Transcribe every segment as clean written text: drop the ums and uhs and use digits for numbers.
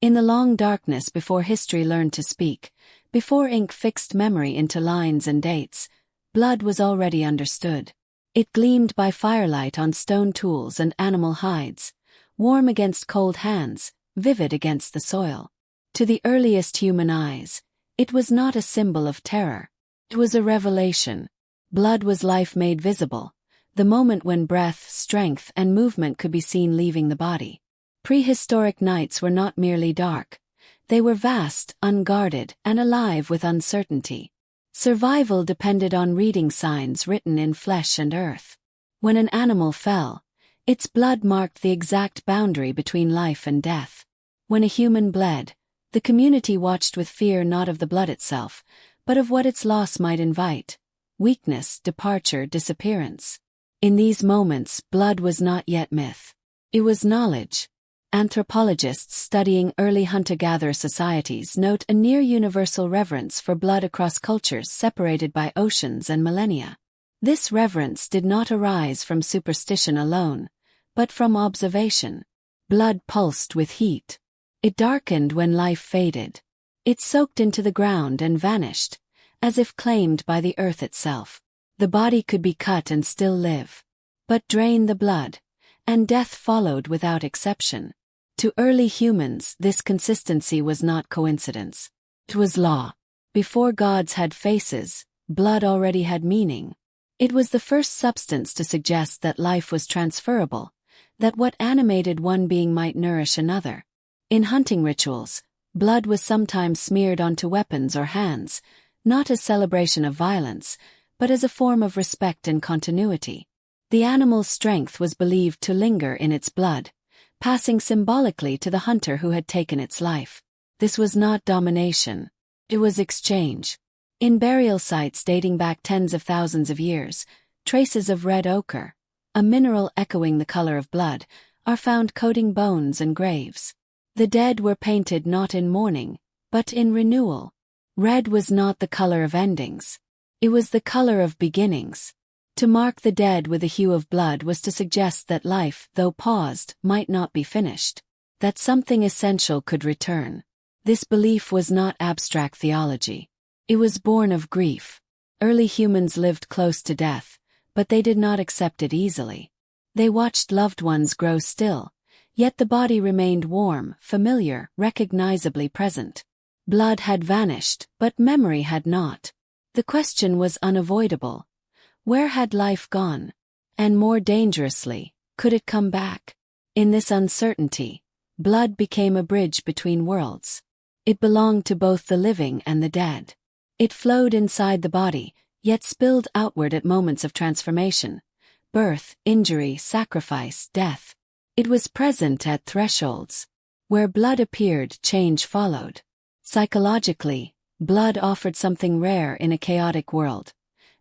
In the long darkness before history learned to speak, before ink fixed memory into lines and dates, blood was already understood. It gleamed by firelight on stone tools and animal hides, warm against cold hands, vivid against the soil. To the earliest human eyes, it was not a symbol of terror. It was a revelation. Blood was life made visible, the moment when breath, strength, and movement could be seen leaving the body. Prehistoric nights were not merely dark. They were vast, unguarded, and alive with uncertainty. Survival depended on reading signs written in flesh and earth. When an animal fell, its blood marked the exact boundary between life and death. When a human bled, the community watched with fear not of the blood itself, but of what its loss might invite: weakness, departure, disappearance. In these moments, blood was not yet myth. It was knowledge. Anthropologists studying early hunter-gatherer societies note a near-universal reverence for blood across cultures separated by oceans and millennia. This reverence did not arise from superstition alone, but from observation. Blood pulsed with heat. It darkened when life faded. It soaked into the ground and vanished, as if claimed by the earth itself. The body could be cut and still live. But drain the blood, and death followed without exception. To early humans, this consistency was not coincidence. It was law. Before gods had faces, blood already had meaning. It was the first substance to suggest that life was transferable, that what animated one being might nourish another. In hunting rituals, blood was sometimes smeared onto weapons or hands, not as celebration of violence, but as a form of respect and continuity. The animal's strength was believed to linger in its blood, passing symbolically to the hunter who had taken its life. This was not domination. It was exchange. In burial sites dating back tens of thousands of years, traces of red ochre, a mineral echoing the color of blood, are found coating bones and graves. The dead were painted not in mourning, but in renewal. Red was not the color of endings. It was the color of beginnings. To mark the dead with a hue of blood was to suggest that life, though paused, might not be finished, that something essential could return. This belief was not abstract theology. It was born of grief. Early humans lived close to death, but they did not accept it easily. They watched loved ones grow still, yet the body remained warm, familiar, recognizably present. Blood had vanished, but memory had not. The question was unavoidable. Where had life gone? And more dangerously, could it come back? In this uncertainty, blood became a bridge between worlds. It belonged to both the living and the dead. It flowed inside the body, yet spilled outward at moments of transformation: birth, injury, sacrifice, death. It was present at thresholds. Where blood appeared, change followed. Psychologically, blood offered something rare in a chaotic world: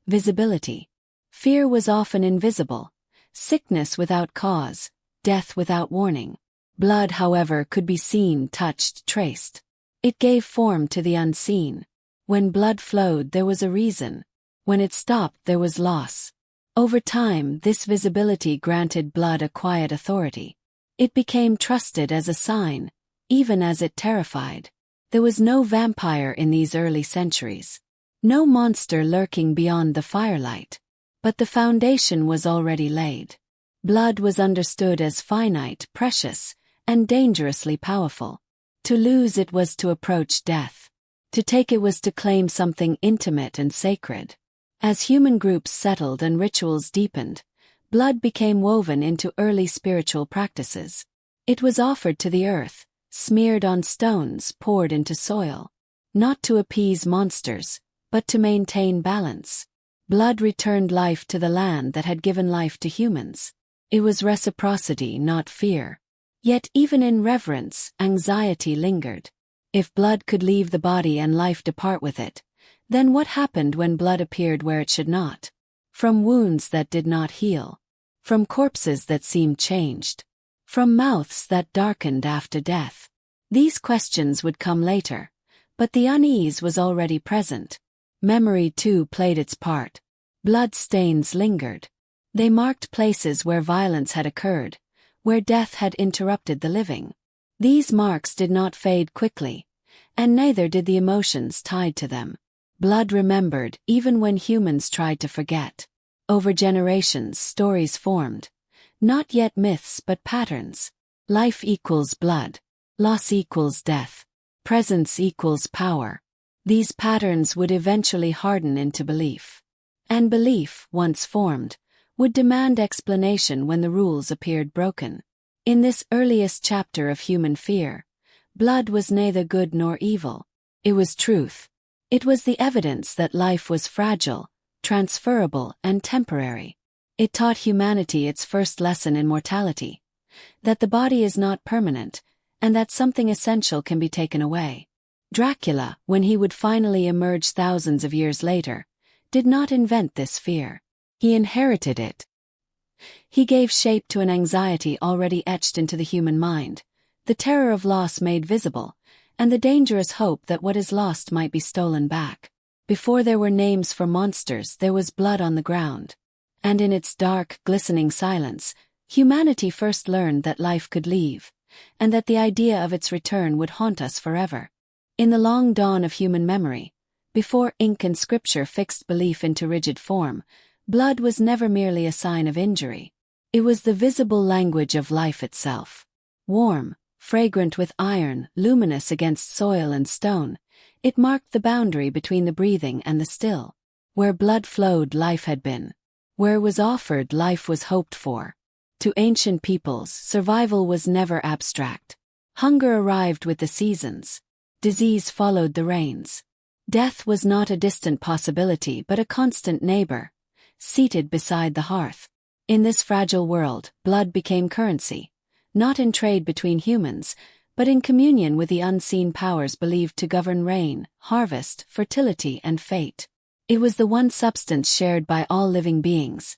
visibility. Fear was often invisible, sickness without cause, death without warning. Blood, however, could be seen, touched, traced. It gave form to the unseen. When blood flowed, there was a reason. When it stopped, there was loss. Over time, this visibility granted blood a quiet authority. It became trusted as a sign, even as it terrified. There was no vampire in these early centuries. No monster lurking beyond the firelight. But the foundation was already laid. Blood was understood as finite, precious, and dangerously powerful. To lose it was to approach death. To take it was to claim something intimate and sacred. As human groups settled and rituals deepened, blood became woven into early spiritual practices. It was offered to the earth, smeared on stones, poured into soil. Not to appease monsters, but to maintain balance. Blood returned life to the land that had given life to humans. It was reciprocity, not fear. Yet even in reverence, anxiety lingered. If blood could leave the body and life depart with it, then what happened when blood appeared where it should not? From wounds that did not heal. From corpses that seemed changed. From mouths that darkened after death. These questions would come later, but the unease was already present. Memory too played its part. Blood stains lingered. They marked places where violence had occurred, where death had interrupted the living. These marks did not fade quickly, and neither did the emotions tied to them. Blood remembered even when humans tried to forget. Over generations, stories formed. Not yet myths but patterns. Life equals blood. Loss equals death. Presence equals power. These patterns would eventually harden into belief. And belief, once formed, would demand explanation when the rules appeared broken. In this earliest chapter of human fear, blood was neither good nor evil. It was truth. It was the evidence that life was fragile, transferable, and temporary. It taught humanity its first lesson in mortality, that the body is not permanent, and that something essential can be taken away. Dracula, when he would finally emerge thousands of years later, did not invent this fear. He inherited it. He gave shape to an anxiety already etched into the human mind, the terror of loss made visible, and the dangerous hope that what is lost might be stolen back. Before there were names for monsters, there was blood on the ground. And in its dark, glistening silence, humanity first learned that life could leave, and that the idea of its return would haunt us forever. In the long dawn of human memory, before ink and scripture fixed belief into rigid form, blood was never merely a sign of injury. It was the visible language of life itself. Warm, fragrant with iron, luminous against soil and stone, it marked the boundary between the breathing and the still. Where blood flowed, life had been. Where it was offered, life was hoped for. To ancient peoples, survival was never abstract. Hunger arrived with the seasons. Disease followed the rains. Death was not a distant possibility but a constant neighbor, seated beside the hearth. In this fragile world, blood became currency. Not in trade between humans, but in communion with the unseen powers believed to govern rain, harvest, fertility, and fate. It was the one substance shared by all living beings,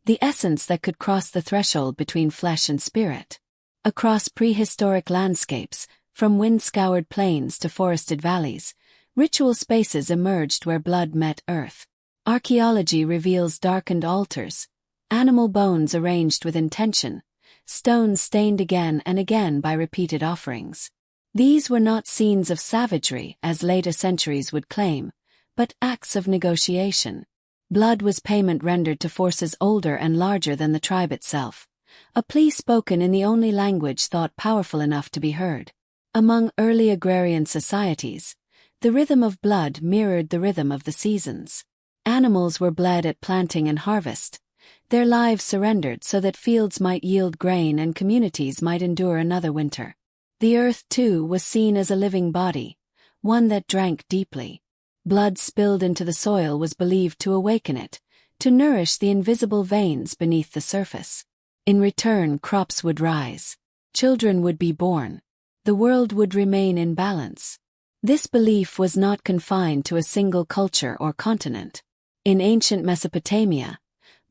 the essence that could cross the threshold between flesh and spirit. Across prehistoric landscapes, from wind-scoured plains to forested valleys, ritual spaces emerged where blood met earth. Archaeology reveals darkened altars, animal bones arranged with intention, stones stained again and again by repeated offerings. These were not scenes of savagery, as later centuries would claim, but acts of negotiation. Blood was payment rendered to forces older and larger than the tribe itself, a plea spoken in the only language thought powerful enough to be heard. Among early agrarian societies, the rhythm of blood mirrored the rhythm of the seasons. Animals were bled at planting and harvest, their lives surrendered so that fields might yield grain and communities might endure another winter. The earth, too, was seen as a living body, one that drank deeply. Blood spilled into the soil was believed to awaken it, to nourish the invisible veins beneath the surface. In return, crops would rise. Children would be born. The world would remain in balance. This belief was not confined to a single culture or continent. In ancient Mesopotamia,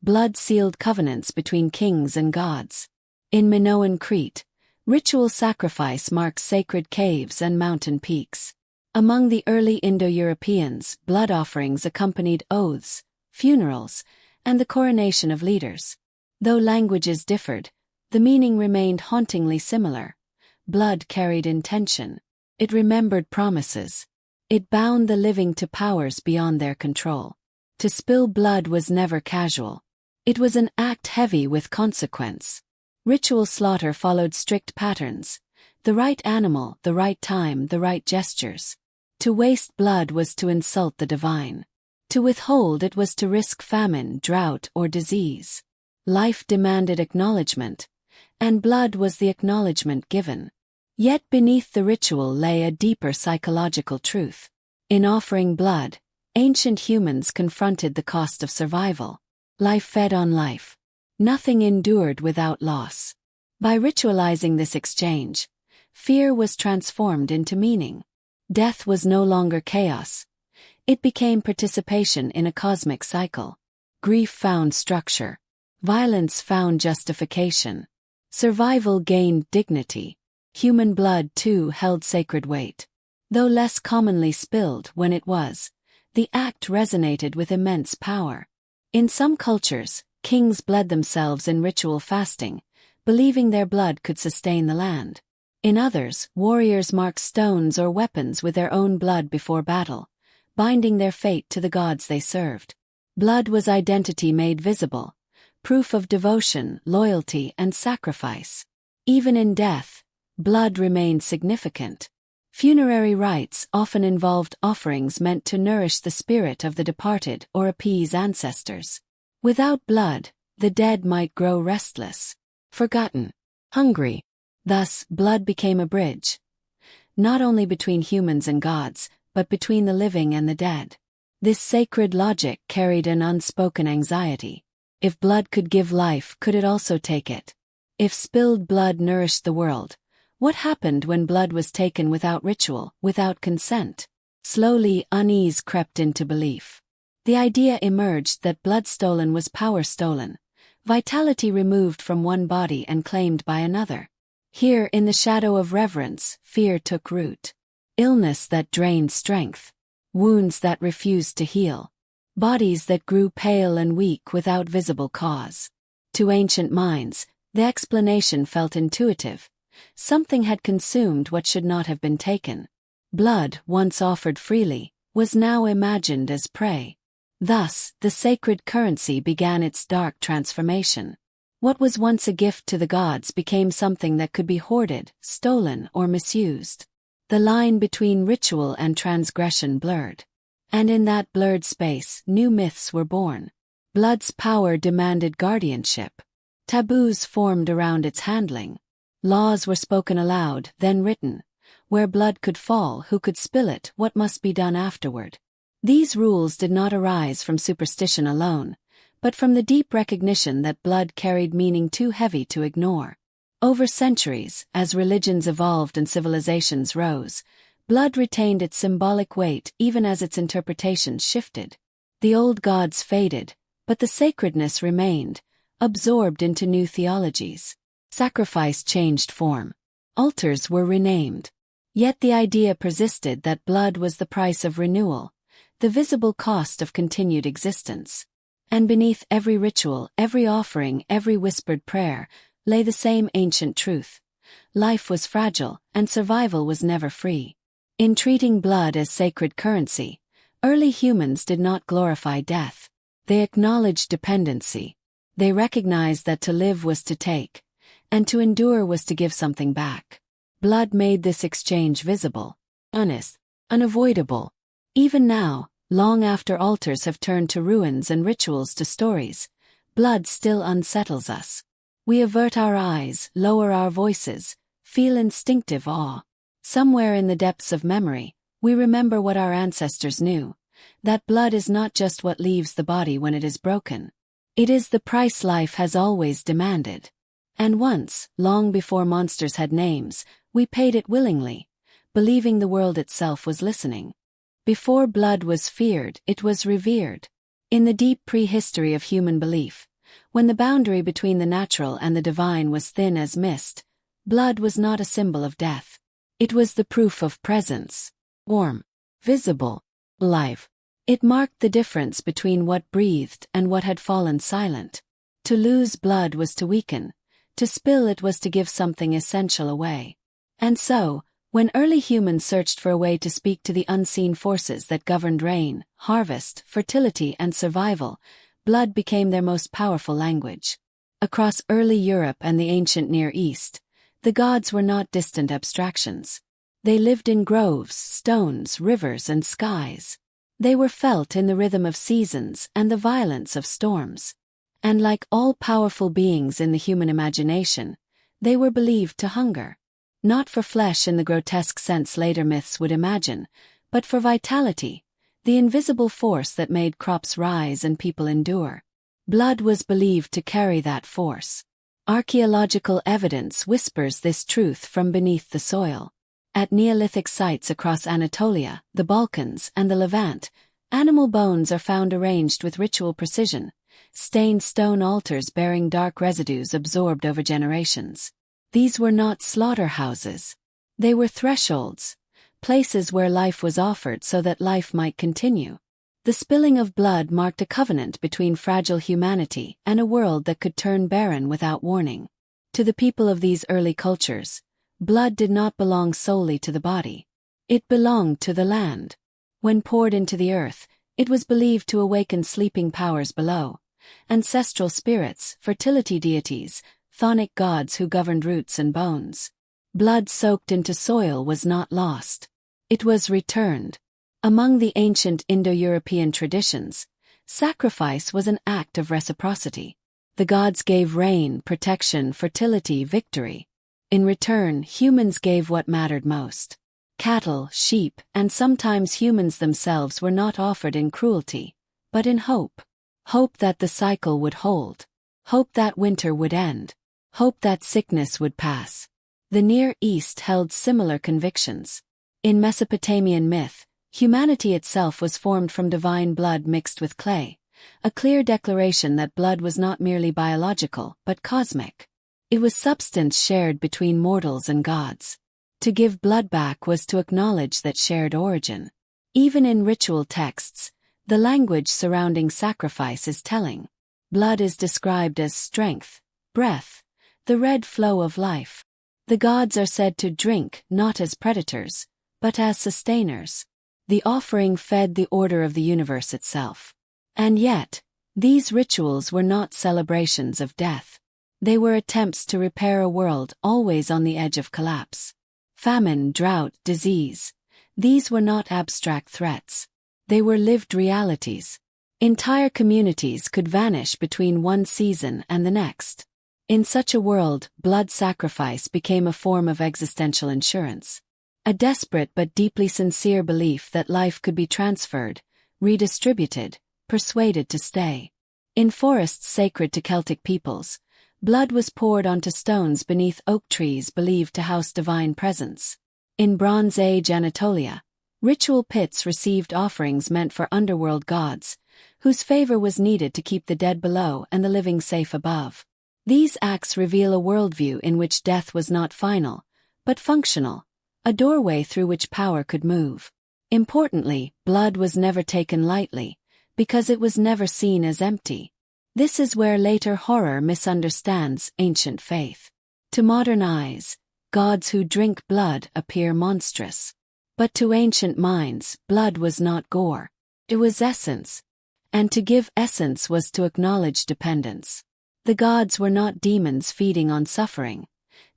blood sealed covenants between kings and gods. In Minoan Crete, ritual sacrifice marks sacred caves and mountain peaks. Among the early Indo-Europeans, blood offerings accompanied oaths, funerals, and the coronation of leaders. Though languages differed, the meaning remained hauntingly similar. Blood carried intention. It remembered promises. It bound the living to powers beyond their control. To spill blood was never casual. It was an act heavy with consequence. Ritual slaughter followed strict patterns. The right animal, the right time, the right gestures. To waste blood was to insult the divine. To withhold it was to risk famine, drought, or disease. Life demanded acknowledgement, and blood was the acknowledgement given. Yet beneath the ritual lay a deeper psychological truth. In offering blood, ancient humans confronted the cost of survival. Life fed on life. Nothing endured without loss. By ritualizing this exchange, fear was transformed into meaning. Death was no longer chaos. It became participation in a cosmic cycle. Grief found structure. Violence found justification. Survival gained dignity. Human blood, too, held sacred weight. Though less commonly spilled when it was, the act resonated with immense power. In some cultures, kings bled themselves in ritual fasting, believing their blood could sustain the land. In others, warriors marked stones or weapons with their own blood before battle, binding their fate to the gods they served. Blood was identity made visible, proof of devotion, loyalty, and sacrifice. Even in death, blood remained significant. Funerary rites often involved offerings meant to nourish the spirit of the departed or appease ancestors. Without blood, the dead might grow restless, forgotten, hungry. Thus, blood became a bridge, not only between humans and gods, but between the living and the dead. This sacred logic carried an unspoken anxiety. If blood could give life, could it also take it? If spilled blood nourished the world, what happened when blood was taken without ritual, without consent? Slowly, unease crept into belief. The idea emerged that blood stolen was power stolen, vitality removed from one body and claimed by another. Here, in the shadow of reverence, fear took root. Illness that drained strength. Wounds that refused to heal. Bodies that grew pale and weak without visible cause. To ancient minds, the explanation felt intuitive. Something had consumed what should not have been taken. Blood, once offered freely, was now imagined as prey. Thus, the sacred currency began its dark transformation. What was once a gift to the gods became something that could be hoarded, stolen, or misused. The line between ritual and transgression blurred. And in that blurred space, new myths were born. Blood's power demanded guardianship. Taboos formed around its handling. Laws were spoken aloud, then written. Where blood could fall, who could spill it, what must be done afterward. These rules did not arise from superstition alone, but from the deep recognition that blood carried meaning too heavy to ignore. Over centuries, as religions evolved and civilizations rose, blood retained its symbolic weight even as its interpretations shifted. The old gods faded, but the sacredness remained, absorbed into new theologies. Sacrifice changed form. Altars were renamed. Yet the idea persisted that blood was the price of renewal, the visible cost of continued existence. And beneath every ritual, every offering, every whispered prayer, lay the same ancient truth. Life was fragile, and survival was never free. In treating blood as sacred currency, early humans did not glorify death. They acknowledged dependency. They recognized that to live was to take, and to endure was to give something back. Blood made this exchange visible, honest, unavoidable. Even now, long after altars have turned to ruins and rituals to stories, blood still unsettles us. We avert our eyes, lower our voices, feel instinctive awe. Somewhere in the depths of memory, we remember what our ancestors knew, that blood is not just what leaves the body when it is broken. It is the price life has always demanded. And once, long before monsters had names, we paid it willingly, believing the world itself was listening. Before blood was feared, it was revered. In the deep prehistory of human belief, when the boundary between the natural and the divine was thin as mist, blood was not a symbol of death. It was the proof of presence, warm, visible, alive. It marked the difference between what breathed and what had fallen silent. To lose blood was to weaken, to spill it was to give something essential away. And so, when early humans searched for a way to speak to the unseen forces that governed rain, harvest, fertility, and survival, blood became their most powerful language. Across early Europe and the ancient Near East, the gods were not distant abstractions. They lived in groves, stones, rivers, and skies. They were felt in the rhythm of seasons and the violence of storms. And like all powerful beings in the human imagination, they were believed to hunger. Not for flesh in the grotesque sense later myths would imagine, but for vitality, the invisible force that made crops rise and people endure. Blood was believed to carry that force. Archaeological evidence whispers this truth from beneath the soil. At Neolithic sites across Anatolia, the Balkans, and the Levant, animal bones are found arranged with ritual precision, stained stone altars bearing dark residues absorbed over generations. These were not slaughterhouses. They were thresholds, places where life was offered so that life might continue. The spilling of blood marked a covenant between fragile humanity and a world that could turn barren without warning. To the people of these early cultures, blood did not belong solely to the body. It belonged to the land. When poured into the earth, it was believed to awaken sleeping powers below, ancestral spirits, fertility deities, chthonic gods who governed roots and bones. Blood soaked into soil was not lost. It was returned. Among the ancient Indo-European traditions, sacrifice was an act of reciprocity. The gods gave rain, protection, fertility, victory. In return, humans gave what mattered most. Cattle, sheep, and sometimes humans themselves were not offered in cruelty, but in hope. Hope that the cycle would hold. Hope that winter would end. Hope that sickness would pass. The Near East held similar convictions. In Mesopotamian myth, humanity itself was formed from divine blood mixed with clay, a clear declaration that blood was not merely biological but cosmic. It was substance shared between mortals and gods. To give blood back was to acknowledge that shared origin. Even in ritual texts, the language surrounding sacrifice is telling. Blood is described as strength, breath, the red flow of life. The gods are said to drink not as predators, but as sustainers. The offering fed the order of the universe itself. And yet, these rituals were not celebrations of death. They were attempts to repair a world always on the edge of collapse. Famine, drought, disease. These were not abstract threats. They were lived realities. Entire communities could vanish between one season and the next. In such a world, blood sacrifice became a form of existential insurance. A desperate but deeply sincere belief that life could be transferred, redistributed, persuaded to stay. In forests sacred to Celtic peoples, blood was poured onto stones beneath oak trees believed to house divine presence. In Bronze Age Anatolia, ritual pits received offerings meant for underworld gods, whose favor was needed to keep the dead below and the living safe above. These acts reveal a worldview in which death was not final, but functional, a doorway through which power could move. Importantly, blood was never taken lightly, because it was never seen as empty. This is where later horror misunderstands ancient faith. To modern eyes, gods who drink blood appear monstrous. But to ancient minds, blood was not gore. It was essence. And to give essence was to acknowledge dependence. The gods were not demons feeding on suffering.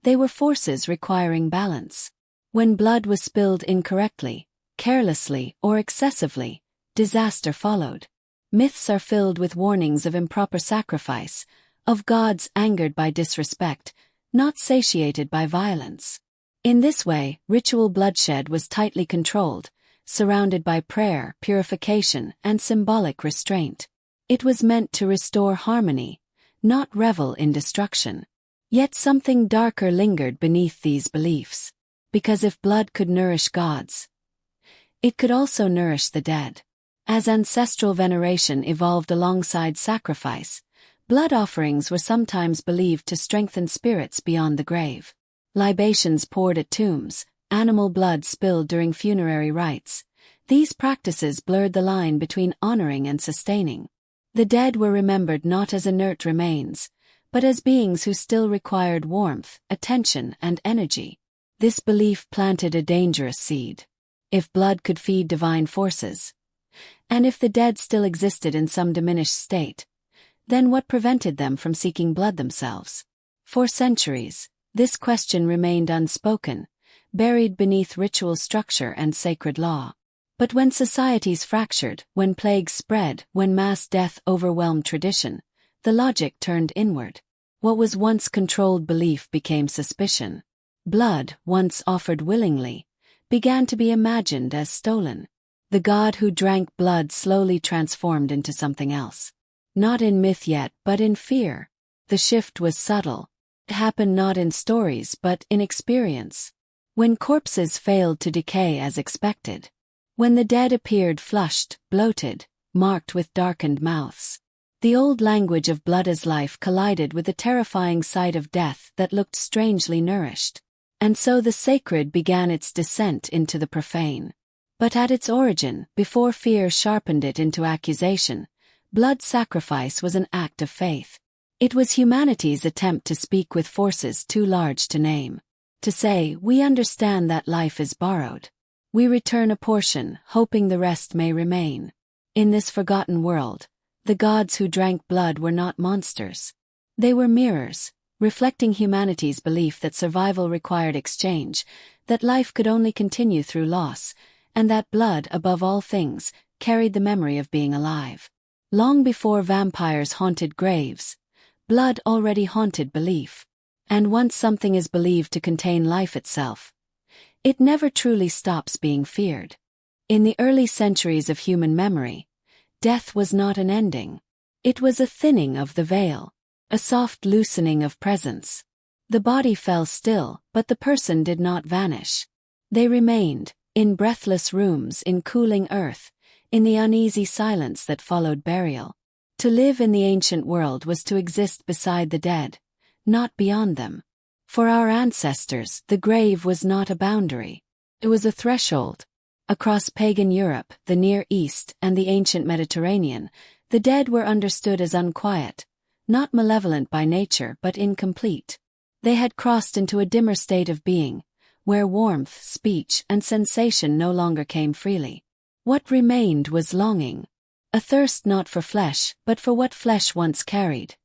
They were forces requiring balance. When blood was spilled incorrectly, carelessly, or excessively, disaster followed. Myths are filled with warnings of improper sacrifice, of gods angered by disrespect, not satiated by violence. In this way, ritual bloodshed was tightly controlled, surrounded by prayer, purification, and symbolic restraint. It was meant to restore harmony, not revel in destruction. Yet something darker lingered beneath these beliefs. Because if blood could nourish gods, it could also nourish the dead. As ancestral veneration evolved alongside sacrifice, blood offerings were sometimes believed to strengthen spirits beyond the grave. Libations poured at tombs, animal blood spilled during funerary rites. These practices blurred the line between honoring and sustaining. The dead were remembered not as inert remains, but as beings who still required warmth, attention, and energy. This belief planted a dangerous seed. If blood could feed divine forces, and if the dead still existed in some diminished state, then what prevented them from seeking blood themselves? For centuries, this question remained unspoken, buried beneath ritual structure and sacred law. But when societies fractured, when plagues spread, when mass death overwhelmed tradition, the logic turned inward. What was once controlled belief became suspicion. Blood, once offered willingly, began to be imagined as stolen. The god who drank blood slowly transformed into something else. Not in myth yet, but in fear. The shift was subtle. It happened not in stories but in experience. When corpses failed to decay as expected. When the dead appeared flushed, bloated, marked with darkened mouths. The old language of blood as life collided with the terrifying sight of death that looked strangely nourished. And so the sacred began its descent into the profane. But at its origin, before fear sharpened it into accusation, blood sacrifice was an act of faith. It was humanity's attempt to speak with forces too large to name. to say, "We understand that life is borrowed. We return a portion, hoping the rest may remain." In this forgotten world, the gods who drank blood were not monsters. They were mirrors, reflecting humanity's belief that survival required exchange, that life could only continue through loss, and that blood, above all things, carried the memory of being alive. Long before vampires haunted graves, blood already haunted belief. And once something is believed to contain life itself, it never truly stops being feared. In the early centuries of human memory, death was not an ending. It was a thinning of the veil, a soft loosening of presence. The body fell still, but the person did not vanish. They remained, in breathless rooms, in cooling earth, in the uneasy silence that followed burial. To live in the ancient world was to exist beside the dead, not beyond them. For our ancestors, the grave was not a boundary. It was a threshold. Across pagan Europe, the Near East, and the ancient Mediterranean, the dead were understood as unquiet, not malevolent by nature but incomplete. They had crossed into a dimmer state of being, where warmth, speech, and sensation no longer came freely. What remained was longing. A thirst not for flesh, but for what flesh once carried.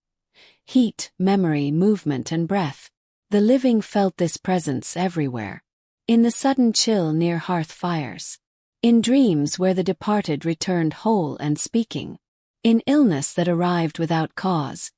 Heat, memory, movement, and breath. The living felt this presence everywhere. In the sudden chill near hearth fires. In dreams where the departed returned whole and speaking. In illness that arrived without cause,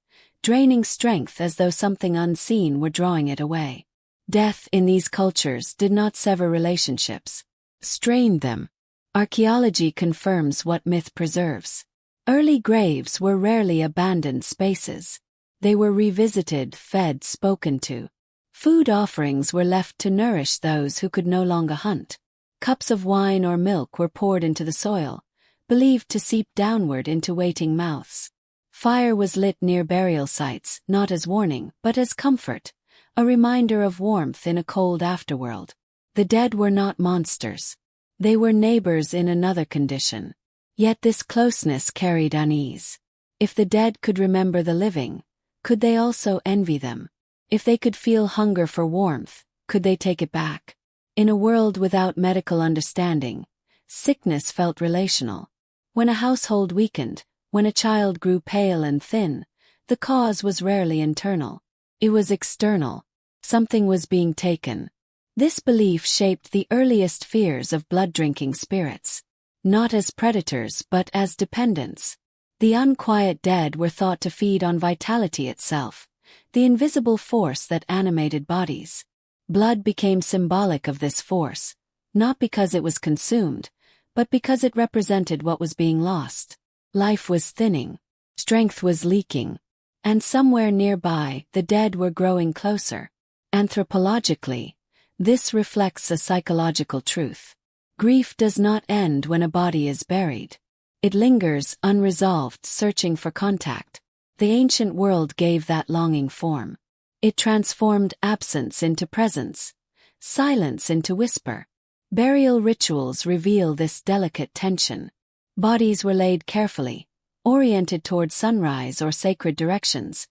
draining strength as though something unseen were drawing it away. Death in these cultures did not sever relationships, strained them. Archaeology confirms what myth preserves. Early graves were rarely abandoned spaces. They were revisited, fed, spoken to. Food offerings were left to nourish those who could no longer hunt. Cups of wine or milk were poured into the soil, believed to seep downward into waiting mouths. Fire was lit near burial sites, not as warning, but as comfort, a reminder of warmth in a cold afterworld. The dead were not monsters. They were neighbors in another condition. Yet this closeness carried unease. If the dead could remember the living, could they also envy them? If they could feel hunger for warmth, could they take it back? In a world without medical understanding, sickness felt relational. When a household weakened, when a child grew pale and thin, the cause was rarely internal. It was external. Something was being taken. This belief shaped the earliest fears of blood-drinking spirits. Not as predators but as dependents. The unquiet dead were thought to feed on vitality itself, the invisible force that animated bodies. Blood became symbolic of this force, not because it was consumed, but because it represented what was being lost. Life was thinning, strength was leaking, and somewhere nearby the dead were growing closer. Anthropologically, this reflects a psychological truth. Grief does not end when a body is buried. It lingers unresolved, searching for contact. The ancient world gave that longing form. It transformed absence into presence, silence into whisper. Burial rituals reveal this delicate tension. Bodies were laid carefully, oriented toward sunrise or sacred directions,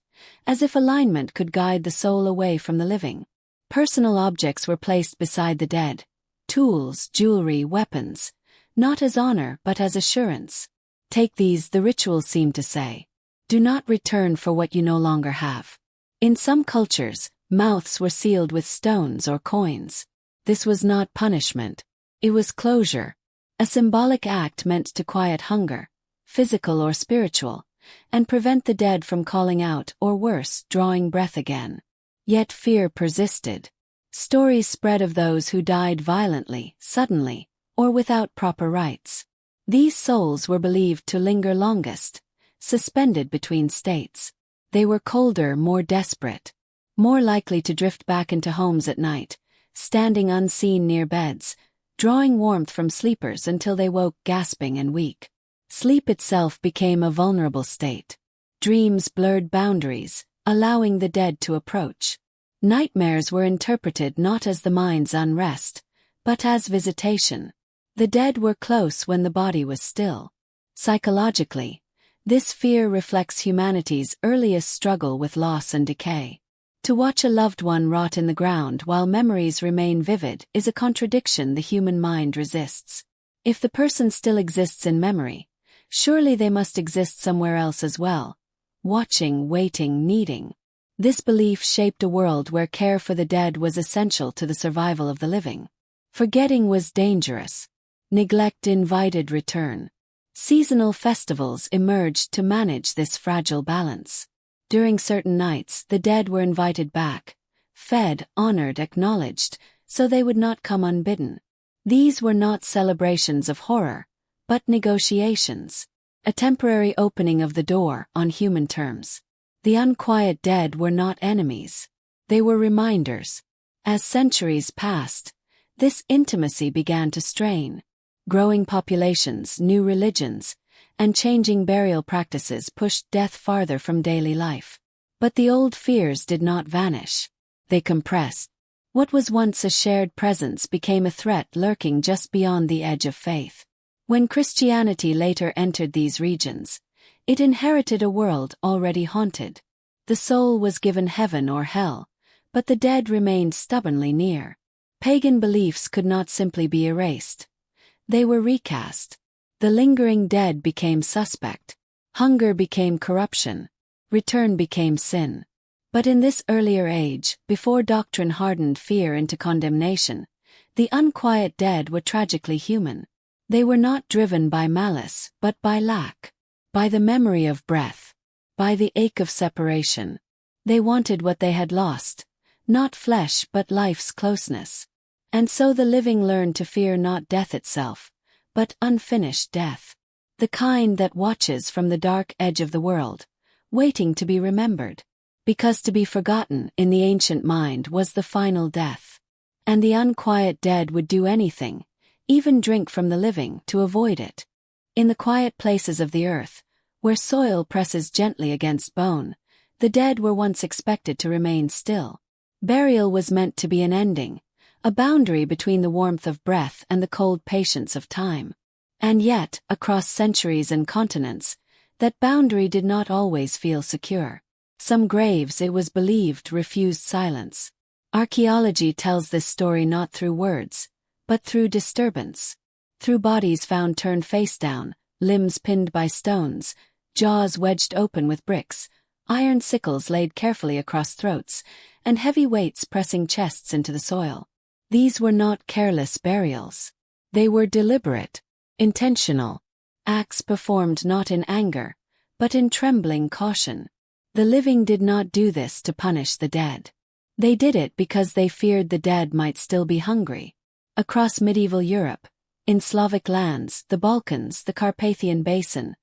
as if alignment could guide the soul away from the living. Personal objects were placed beside the dead, tools, jewelry, weapons, not as honor but as assurance. Take these, the ritual seemed to say. Do not return for what you no longer have. In some cultures, mouths were sealed with stones or coins. This was not punishment. It was closure, a symbolic act meant to quiet hunger, physical or spiritual, and prevent the dead from calling out or worse, drawing breath again. Yet fear persisted. Stories spread of those who died violently, suddenly, or without proper rites. These souls were believed to linger longest, suspended between states. They were colder, more desperate, more likely to drift back into homes at night, standing unseen near beds, drawing warmth from sleepers until they woke gasping and weak. Sleep itself became a vulnerable state. Dreams blurred boundaries, allowing the dead to approach. Nightmares were interpreted not as the mind's unrest, but as visitation. The dead were close when the body was still. Psychologically, this fear reflects humanity's earliest struggle with loss and decay. To watch a loved one rot in the ground while memories remain vivid is a contradiction the human mind resists. If the person still exists in memory, surely they must exist somewhere else as well, watching, waiting, needing. This belief shaped a world where care for the dead was essential to the survival of the living. Forgetting was dangerous. Neglect invited return. Seasonal festivals emerged to manage this fragile balance. During certain nights, the dead were invited back, fed, honored, acknowledged, so they would not come unbidden. These were not celebrations of horror, but negotiations. A temporary opening of the door on human terms. The unquiet dead were not enemies. They were reminders. As centuries passed, this intimacy began to strain. Growing populations, new religions, and changing burial practices pushed death farther from daily life. But the old fears did not vanish. They compressed. What was once a shared presence became a threat lurking just beyond the edge of faith. When Christianity later entered these regions, it inherited a world already haunted. The soul was given heaven or hell, but the dead remained stubbornly near. Pagan beliefs could not simply be erased. They were recast. The lingering dead became suspect. Hunger became corruption. Return became sin. But in this earlier age, before doctrine hardened fear into condemnation, the unquiet dead were tragically human. They were not driven by malice, but by lack. By the memory of breath. By the ache of separation. They wanted what they had lost. Not flesh but life's closeness. And so the living learned to fear not death itself, but unfinished death. The kind that watches from the dark edge of the world, waiting to be remembered. Because to be forgotten in the ancient mind was the final death. And the unquiet dead would do anything, even drink from the living, to avoid it. In the quiet places of the earth, where soil presses gently against bone, the dead were once expected to remain still. Burial was meant to be an ending, a boundary between the warmth of breath and the cold patience of time. And yet, across centuries and continents, that boundary did not always feel secure. Some graves, it was believed, refused silence. Archaeology tells this story not through words, but through disturbance. Through bodies found turned face down, limbs pinned by stones, jaws wedged open with bricks, iron sickles laid carefully across throats, and heavy weights pressing chests into the soil. These were not careless burials. They were deliberate, intentional. Acts performed not in anger, but in trembling caution. The living did not do this to punish the dead. They did it because they feared the dead might still be hungry. Across medieval Europe, in Slavic lands, the Balkans, the Carpathian Basin,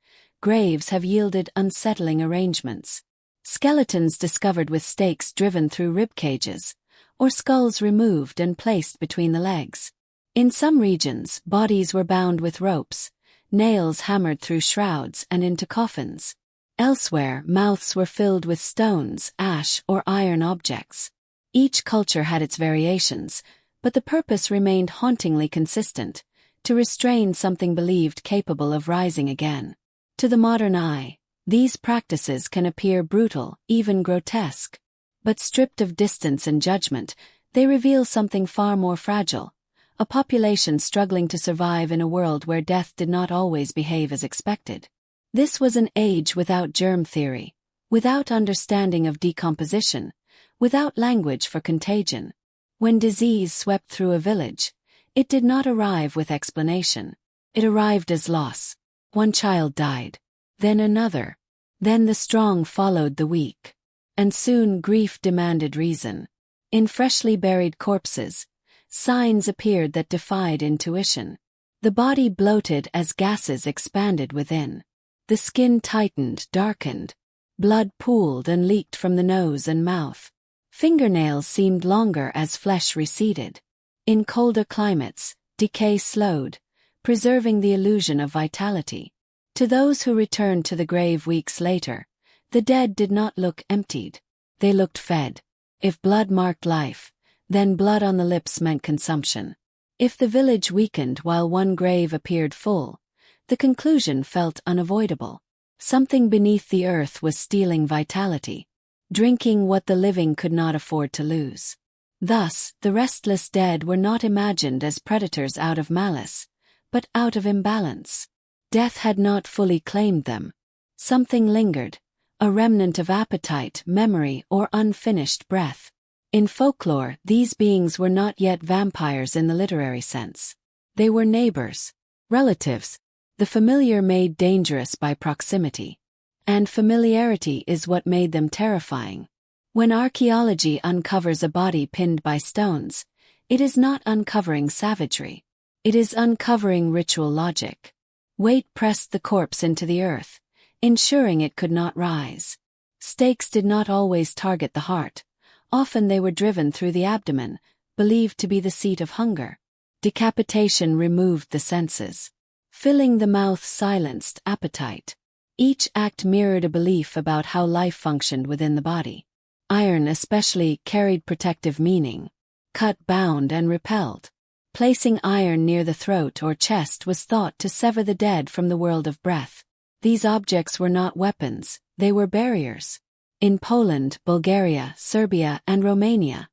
graves have yielded unsettling arrangements. Skeletons discovered with stakes driven through rib cages, or skulls removed and placed between the legs. In some regions, bodies were bound with ropes, nails hammered through shrouds and into coffins. Elsewhere, mouths were filled with stones, ash, or iron objects. Each culture had its variations, but the purpose remained hauntingly consistent: to restrain something believed capable of rising again. To the modern eye, these practices can appear brutal, even grotesque. But stripped of distance and judgment, they reveal something far more fragile: a population struggling to survive in a world where death did not always behave as expected. This was an age without germ theory, without understanding of decomposition, without language for contagion. When disease swept through a village, it did not arrive with explanation. It arrived as loss. One child died. Then another. Then the strong followed the weak. And soon grief demanded reason. In freshly buried corpses, signs appeared that defied intuition. The body bloated as gases expanded within. The skin tightened, darkened. Blood pooled and leaked from the nose and mouth. Fingernails seemed longer as flesh receded. In colder climates, decay slowed, preserving the illusion of vitality. To those who returned to the grave weeks later, the dead did not look emptied. They looked fed. If blood marked life, then blood on the lips meant consumption. If the village weakened while one grave appeared full, the conclusion felt unavoidable. Something beneath the earth was stealing vitality. drinking what the living could not afford to lose. Thus, the restless dead were not imagined as predators out of malice, but out of imbalance. Death had not fully claimed them. Something lingered, a remnant of appetite, memory, or unfinished breath. In folklore, these beings were not yet vampires in the literary sense. They were neighbors, relatives, the familiar made dangerous by proximity. And familiarity is what made them terrifying. When archaeology uncovers a body pinned by stones, it is not uncovering savagery. It is uncovering ritual logic. Weight pressed the corpse into the earth, ensuring it could not rise. Stakes did not always target the heart. Often they were driven through the abdomen, believed to be the seat of hunger. Decapitation removed the senses. Filling the mouth silenced appetite. Each act mirrored a belief about how life functioned within the body. Iron especially carried protective meaning. Cut, bound, and repelled. Placing iron near the throat or chest was thought to sever the dead from the world of breath. These objects were not weapons, they were barriers. In Poland, Bulgaria, Serbia, and Romania,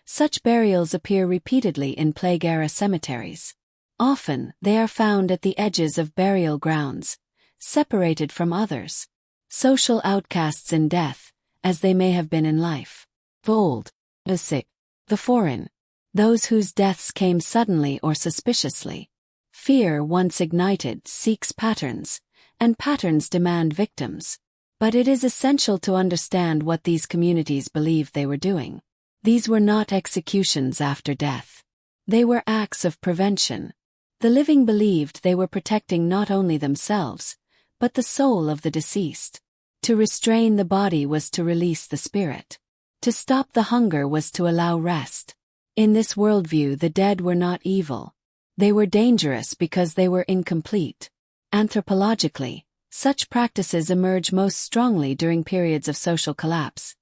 such burials appear repeatedly in plague-era cemeteries. Often, they are found at the edges of burial grounds, separated from others. Social outcasts in death, as they may have been in life. The old, the sick, the foreign. Those whose deaths came suddenly or suspiciously. Fear, once ignited, seeks patterns, and patterns demand victims. But it is essential to understand what these communities believed they were doing. These were not executions after death. They were acts of prevention. The living believed they were protecting not only themselves, but the soul of the deceased. To restrain the body was to release the spirit. To stop the hunger was to allow rest. In this worldview, the dead were not evil. They were dangerous because they were incomplete. Anthropologically, such practices emerge most strongly during periods of social collapse.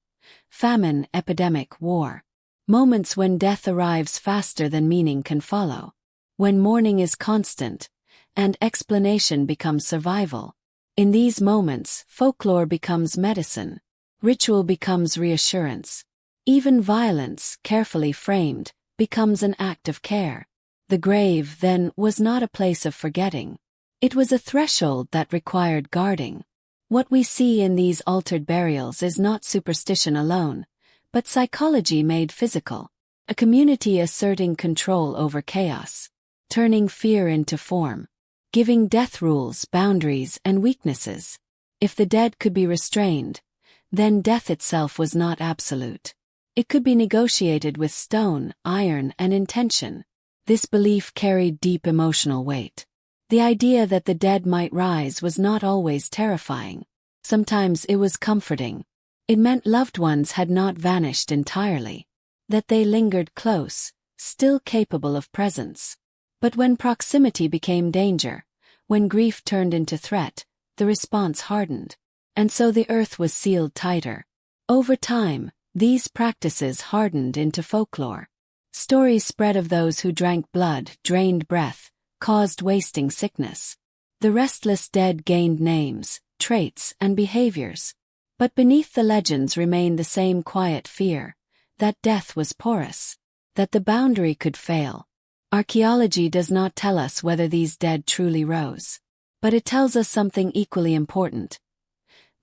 Famine, epidemic, war. Moments when death arrives faster than meaning can follow. When mourning is constant, and explanation becomes survival. In these moments, folklore becomes medicine. Ritual becomes reassurance. Even violence, carefully framed, becomes an act of care. The grave, then, was not a place of forgetting. It was a threshold that required guarding. What we see in these altered burials is not superstition alone, but psychology made physical. A community asserting control over chaos. Turning fear into form. Giving death rules, boundaries, and weaknesses. If the dead could be restrained, then death itself was not absolute. It could be negotiated with stone, iron, and intention. This belief carried deep emotional weight. The idea that the dead might rise was not always terrifying. Sometimes it was comforting. It meant loved ones had not vanished entirely. That they lingered close, still capable of presence. But when proximity became danger, when grief turned into threat, the response hardened. And so the earth was sealed tighter. Over time, these practices hardened into folklore. Stories spread of those who drank blood, drained breath, caused wasting sickness. The restless dead gained names, traits, and behaviors. But beneath the legends remained the same quiet fear, that death was porous, that the boundary could fail. Archaeology does not tell us whether these dead truly rose. But it tells us something equally important.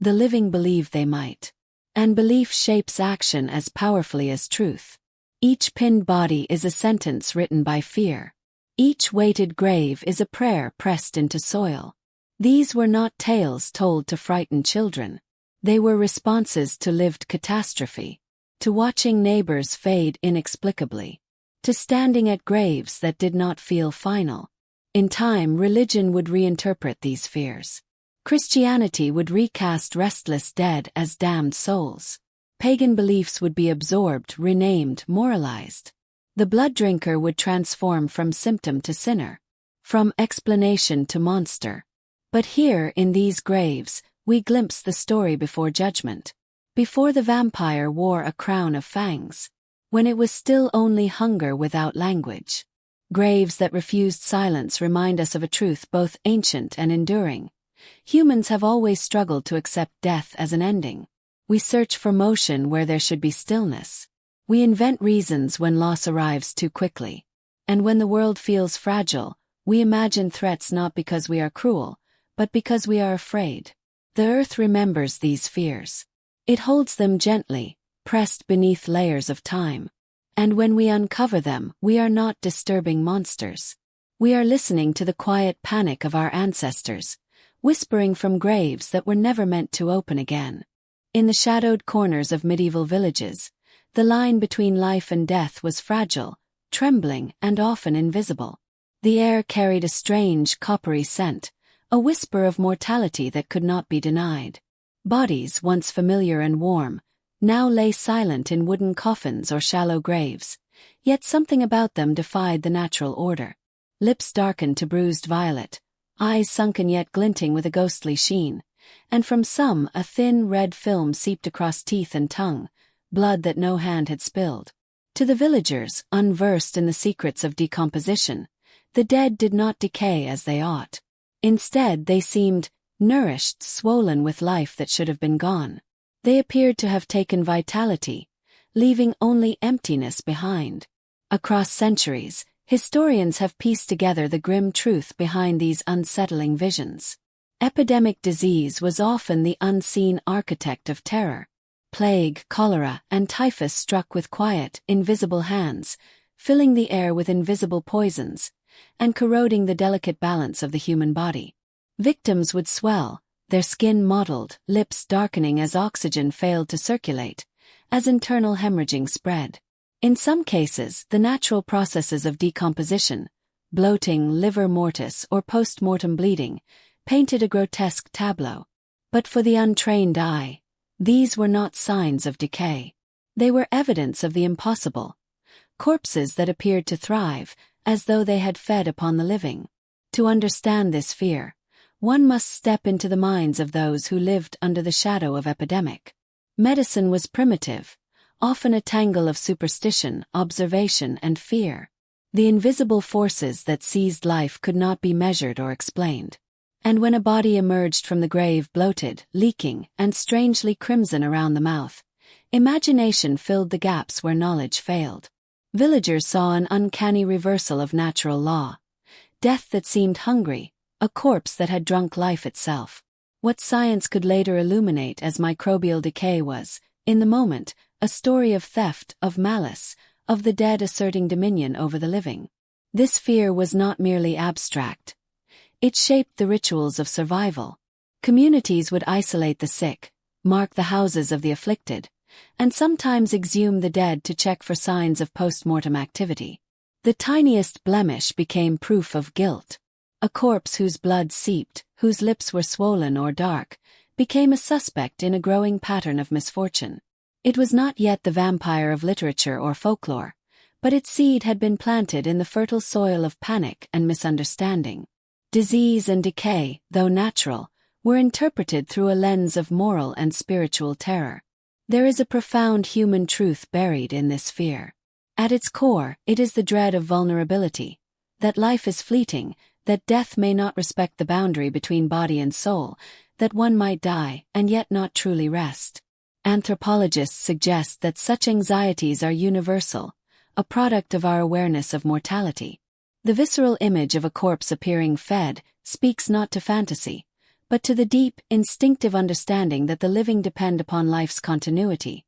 The living believe they might. And belief shapes action as powerfully as truth. Each pinned body is a sentence written by fear. Each weighted grave is a prayer pressed into soil. These were not tales told to frighten children. They were responses to lived catastrophe. To watching neighbors fade inexplicably. To standing at graves that did not feel final. In time, religion would reinterpret these fears. Christianity would recast restless dead as damned souls. Pagan beliefs would be absorbed, renamed, moralized. The blood drinker would transform from symptom to sinner. From explanation to monster. But here, in these graves, we glimpse the story before judgment. Before the vampire wore a crown of fangs. When it was still only hunger without language. Graves that refused silence remind us of a truth both ancient and enduring. Humans have always struggled to accept death as an ending. We search for motion where there should be stillness. We invent reasons when loss arrives too quickly. And when the world feels fragile, we imagine threats not because we are cruel, but because we are afraid. The earth remembers these fears. It holds them gently, pressed beneath layers of time. And when we uncover them, we are not disturbing monsters. We are listening to the quiet panic of our ancestors, whispering from graves that were never meant to open again. In the shadowed corners of medieval villages, the line between life and death was fragile, trembling, and often invisible. The air carried a strange, coppery scent, a whisper of mortality that could not be denied. Bodies, once familiar and warm, now lay silent in wooden coffins or shallow graves, yet something about them defied the natural order. Lips darkened to bruised violet, eyes sunken yet glinting with a ghostly sheen, and from some a thin red film seeped across teeth and tongue, blood that no hand had spilled. To the villagers, unversed in the secrets of decomposition, the dead did not decay as they ought. Instead, they seemed nourished, swollen with life that should have been gone. They appeared to have taken vitality, leaving only emptiness behind. Across centuries, historians have pieced together the grim truth behind these unsettling visions. Epidemic disease was often the unseen architect of terror. Plague, cholera, and typhus struck with quiet, invisible hands, filling the air with invisible poisons, and corroding the delicate balance of the human body. Victims would swell, their skin mottled, lips darkening as oxygen failed to circulate, as internal hemorrhaging spread. In some cases, the natural processes of decomposition, bloating, livor mortis, or post-mortem bleeding, painted a grotesque tableau. But for the untrained eye, these were not signs of decay. They were evidence of the impossible. Corpses that appeared to thrive, as though they had fed upon the living. To understand this fear, one must step into the minds of those who lived under the shadow of epidemic. Medicine was primitive, often a tangle of superstition, observation, and fear. The invisible forces that seized life could not be measured or explained. And when a body emerged from the grave bloated, leaking, and strangely crimson around the mouth, imagination filled the gaps where knowledge failed. Villagers saw an uncanny reversal of natural law. Death that seemed hungry, a corpse that had drunk life itself. What science could later illuminate as microbial decay was, in the moment, a story of theft, of malice, of the dead asserting dominion over the living. This fear was not merely abstract. It shaped the rituals of survival. Communities would isolate the sick, mark the houses of the afflicted, and sometimes exhume the dead to check for signs of post-mortem activity. The tiniest blemish became proof of guilt. A corpse whose blood seeped, whose lips were swollen or dark, became a suspect in a growing pattern of misfortune. It was not yet the vampire of literature or folklore, but its seed had been planted in the fertile soil of panic and misunderstanding. Disease and decay, though natural, were interpreted through a lens of moral and spiritual terror. There is a profound human truth buried in this fear. At its core, it is the dread of vulnerability, that life is fleeting, that death may not respect the boundary between body and soul, that one might die and yet not truly rest. Anthropologists suggest that such anxieties are universal, a product of our awareness of mortality. The visceral image of a corpse appearing fed speaks not to fantasy, but to the deep, instinctive understanding that the living depend upon life's continuity,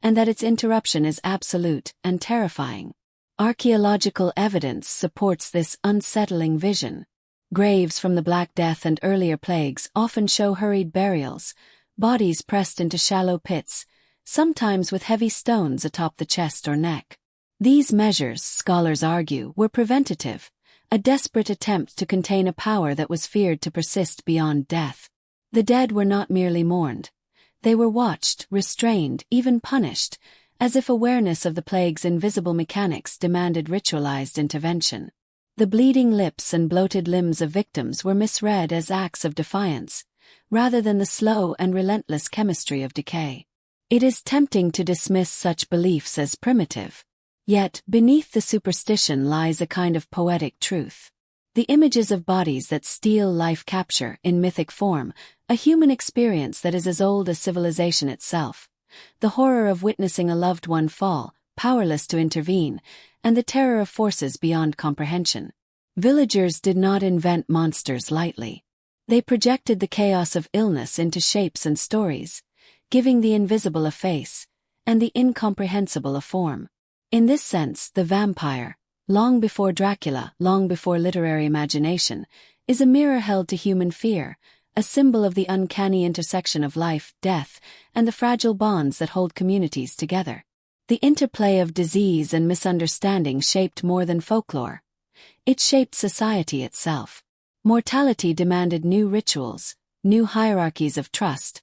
and that its interruption is absolute and terrifying. Archaeological evidence supports this unsettling vision. Graves from the Black Death and earlier plagues often show hurried burials, bodies pressed into shallow pits, sometimes with heavy stones atop the chest or neck. These measures, scholars argue, were preventative, a desperate attempt to contain a power that was feared to persist beyond death. The dead were not merely mourned. They were watched, restrained, even punished, as if awareness of the plague's invisible mechanics demanded ritualized intervention. The bleeding lips and bloated limbs of victims were misread as acts of defiance, rather than the slow and relentless chemistry of decay. It is tempting to dismiss such beliefs as primitive. Yet, beneath the superstition lies a kind of poetic truth. The images of bodies that steal life capture, in mythic form, a human experience that is as old as civilization itself. The horror of witnessing a loved one fall, powerless to intervene, and the terror of forces beyond comprehension. Villagers did not invent monsters lightly. They projected the chaos of illness into shapes and stories, giving the invisible a face, and the incomprehensible a form. In this sense, the vampire, long before Dracula, long before literary imagination, is a mirror held to human fear, a symbol of the uncanny intersection of life, death, and the fragile bonds that hold communities together. The interplay of disease and misunderstanding shaped more than folklore. It shaped society itself. Mortality demanded new rituals, new hierarchies of trust,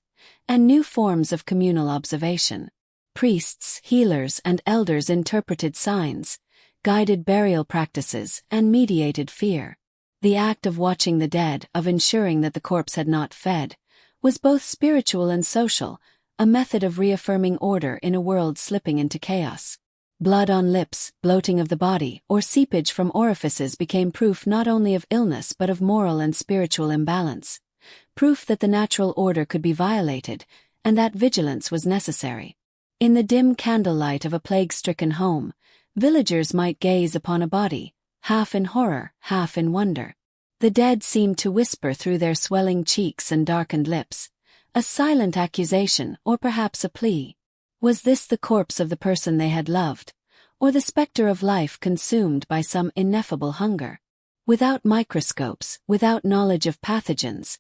and new forms of communal observation. Priests, healers, and elders interpreted signs, guided burial practices, and mediated fear. The act of watching the dead, of ensuring that the corpse had not fed, was both spiritual and social, a method of reaffirming order in a world slipping into chaos. Blood on lips, bloating of the body, or seepage from orifices became proof not only of illness but of moral and spiritual imbalance. Proof that the natural order could be violated, and that vigilance was necessary. In the dim candlelight of a plague-stricken home, villagers might gaze upon a body, half in horror, half in wonder. The dead seemed to whisper through their swelling cheeks and darkened lips, a silent accusation or perhaps a plea. Was this the corpse of the person they had loved, or the specter of life consumed by some ineffable hunger? Without microscopes, without knowledge of pathogens,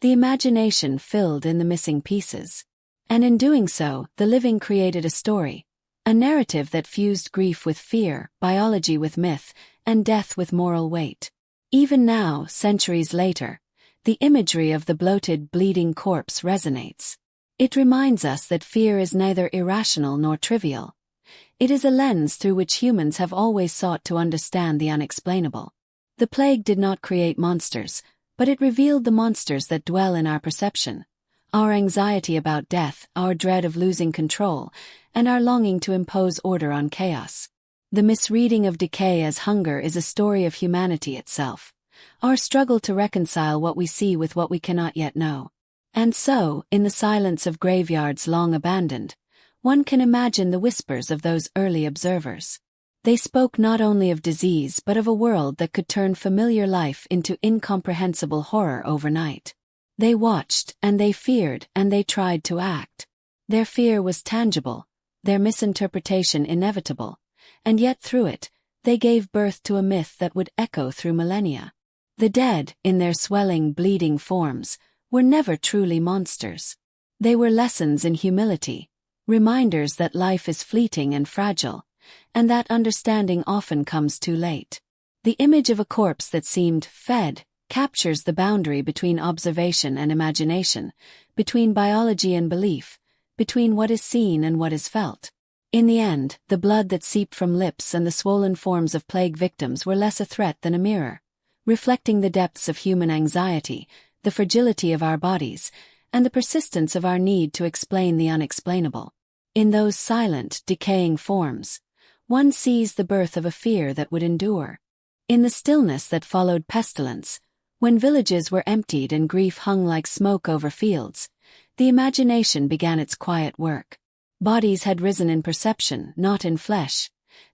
the imagination filled in the missing pieces. And in doing so, the living created a story, a narrative that fused grief with fear, biology with myth, and death with moral weight. Even now, centuries later, the imagery of the bloated, bleeding corpse resonates. It reminds us that fear is neither irrational nor trivial. It is a lens through which humans have always sought to understand the unexplainable. The plague did not create monsters, but it revealed the monsters that dwell in our perception. Our anxiety about death, our dread of losing control, and our longing to impose order on chaos. The misreading of decay as hunger is a story of humanity itself, our struggle to reconcile what we see with what we cannot yet know. And so, in the silence of graveyards long abandoned, one can imagine the whispers of those early observers. They spoke not only of disease but of a world that could turn familiar life into incomprehensible horror overnight. They watched, and they feared, and they tried to act. Their fear was tangible, their misinterpretation inevitable, and yet through it, they gave birth to a myth that would echo through millennia. The dead, in their swelling, bleeding forms, were never truly monsters. They were lessons in humility, reminders that life is fleeting and fragile, and that understanding often comes too late. The image of a corpse that seemed fed captures the boundary between observation and imagination, between biology and belief, between what is seen and what is felt. In the end, the blood that seeped from lips and the swollen forms of plague victims were less a threat than a mirror, reflecting the depths of human anxiety, the fragility of our bodies, and the persistence of our need to explain the unexplainable. In those silent, decaying forms, one sees the birth of a fear that would endure. In the stillness that followed pestilence, when villages were emptied and grief hung like smoke over fields, the imagination began its quiet work. Bodies had risen in perception, not in flesh.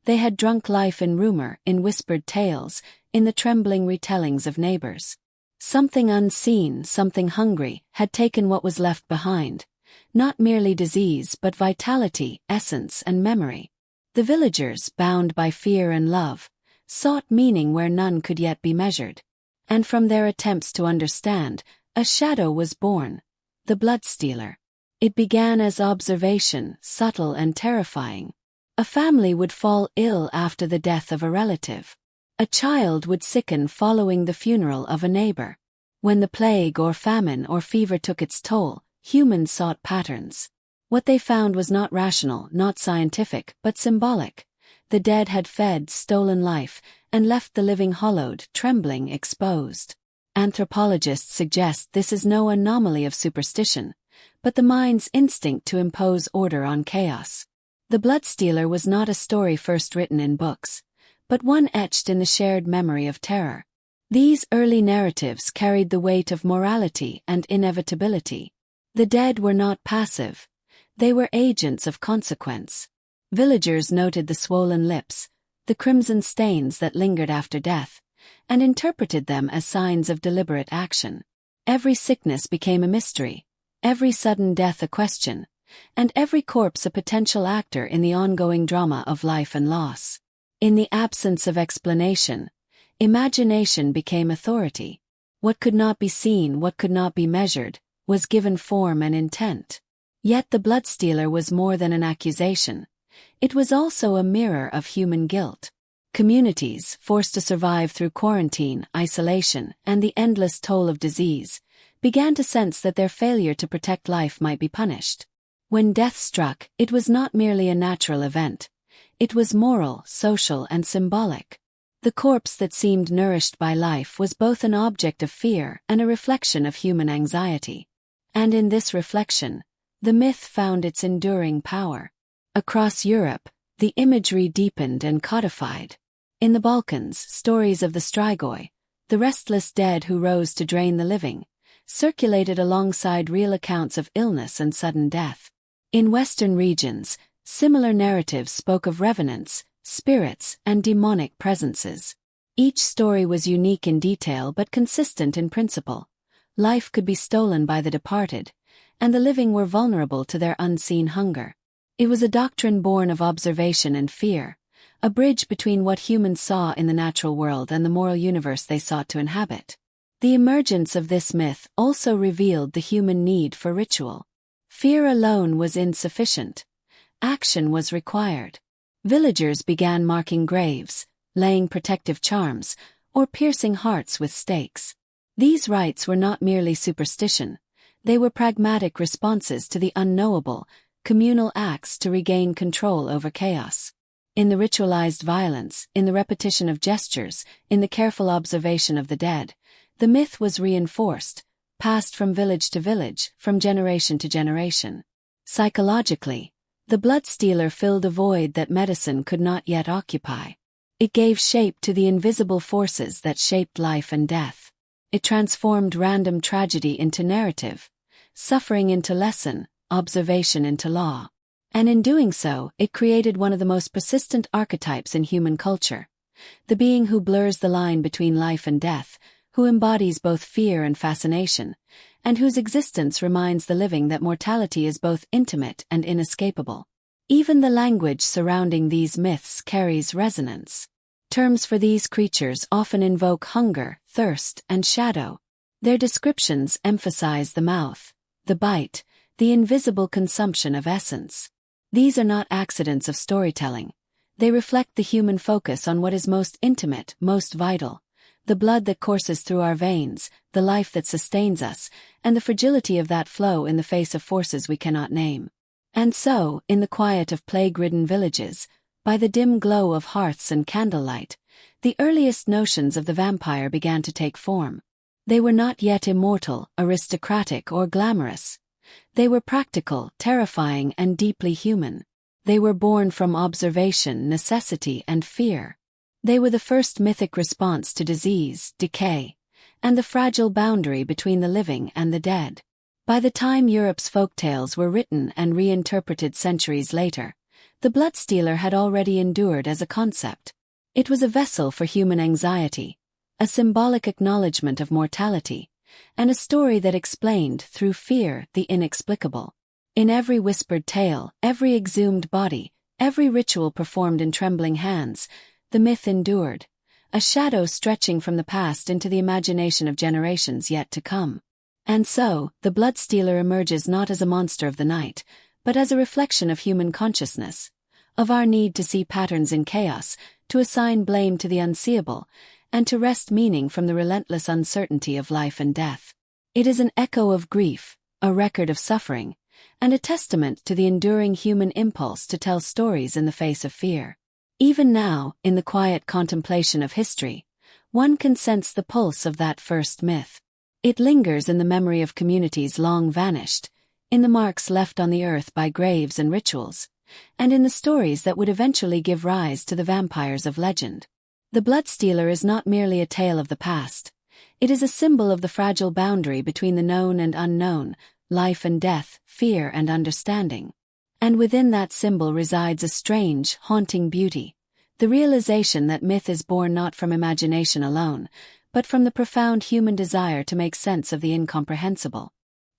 They had drunk life in rumor, in whispered tales, in the trembling retellings of neighbors. Something unseen, something hungry, had taken what was left behind, not merely disease but vitality, essence, and memory. The villagers, bound by fear and love, sought meaning where none could yet be measured. And from their attempts to understand, a shadow was born, the bloodstealer. It began as observation, subtle and terrifying. A family would fall ill after the death of a relative. A child would sicken following the funeral of a neighbor. When the plague or famine or fever took its toll, humans sought patterns. What they found was not rational, not scientific, but symbolic. The dead had fed, stolen life, and left the living hollowed, trembling, exposed. Anthropologists suggest this is no anomaly of superstition, but the mind's instinct to impose order on chaos. The bloodstealer was not a story first written in books, but one etched in the shared memory of terror. These early narratives carried the weight of morality and inevitability. The dead were not passive. They were agents of consequence. Villagers noted the swollen lips, the crimson stains that lingered after death, and interpreted them as signs of deliberate action. Every sickness became a mystery, every sudden death a question, and every corpse a potential actor in the ongoing drama of life and loss. In the absence of explanation, imagination became authority. What could not be seen, what could not be measured, was given form and intent. Yet the bloodstealer was more than an accusation. It was also a mirror of human guilt. Communities, forced to survive through quarantine, isolation, and the endless toll of disease, began to sense that their failure to protect life might be punished. When death struck, it was not merely a natural event. It was moral, social, and symbolic. The corpse that seemed nourished by life was both an object of fear and a reflection of human anxiety. And in this reflection, the myth found its enduring power. Across Europe, the imagery deepened and codified. In the Balkans, stories of the strigoi, the restless dead who rose to drain the living, circulated alongside real accounts of illness and sudden death. In Western regions, similar narratives spoke of revenants, spirits, and demonic presences. Each story was unique in detail but consistent in principle. Life could be stolen by the departed, and the living were vulnerable to their unseen hunger. It was a doctrine born of observation and fear, a bridge between what humans saw in the natural world and the moral universe they sought to inhabit. The emergence of this myth also revealed the human need for ritual. Fear alone was insufficient. Action was required. Villagers began marking graves, laying protective charms, or piercing hearts with stakes. These rites were not merely superstition. They were pragmatic responses to the unknowable, communal acts to regain control over chaos. In the ritualized violence, in the repetition of gestures, in the careful observation of the dead, the myth was reinforced, passed from village to village, from generation to generation. Psychologically, the bloodstealer filled a void that medicine could not yet occupy. It gave shape to the invisible forces that shaped life and death. It transformed random tragedy into narrative, suffering into lesson, observation into law. And in doing so, it created one of the most persistent archetypes in human culture. The being who blurs the line between life and death, who embodies both fear and fascination, and whose existence reminds the living that mortality is both intimate and inescapable. Even the language surrounding these myths carries resonance. Terms for these creatures often invoke hunger, thirst, and shadow. Their descriptions emphasize the mouth, the bite, the invisible consumption of essence. These are not accidents of storytelling. They reflect the human focus on what is most intimate, most vital. The blood that courses through our veins, the life that sustains us, and the fragility of that flow in the face of forces we cannot name. And so, in the quiet of plague-ridden villages, by the dim glow of hearths and candlelight, the earliest notions of the vampire began to take form. They were not yet immortal, aristocratic, or glamorous. They were practical, terrifying, and deeply human. They were born from observation, necessity, and fear. They were the first mythic response to disease, decay, and the fragile boundary between the living and the dead. By the time Europe's folktales were written and reinterpreted centuries later, the bloodstealer had already endured as a concept. It was a vessel for human anxiety, a symbolic acknowledgement of mortality, and a story that explained, through fear, the inexplicable. In every whispered tale, every exhumed body, every ritual performed in trembling hands, the myth endured, a shadow stretching from the past into the imagination of generations yet to come. And so, the bloodstealer emerges not as a monster of the night, but as a reflection of human consciousness, of our need to see patterns in chaos, to assign blame to the unseeable, and to wrest meaning from the relentless uncertainty of life and death. It is an echo of grief, a record of suffering, and a testament to the enduring human impulse to tell stories in the face of fear. Even now, in the quiet contemplation of history, one can sense the pulse of that first myth. It lingers in the memory of communities long vanished, in the marks left on the earth by graves and rituals, and in the stories that would eventually give rise to the vampires of legend. The bloodstealer is not merely a tale of the past. It is a symbol of the fragile boundary between the known and unknown, life and death, fear and understanding. And within that symbol resides a strange, haunting beauty, the realization that myth is born not from imagination alone, but from the profound human desire to make sense of the incomprehensible.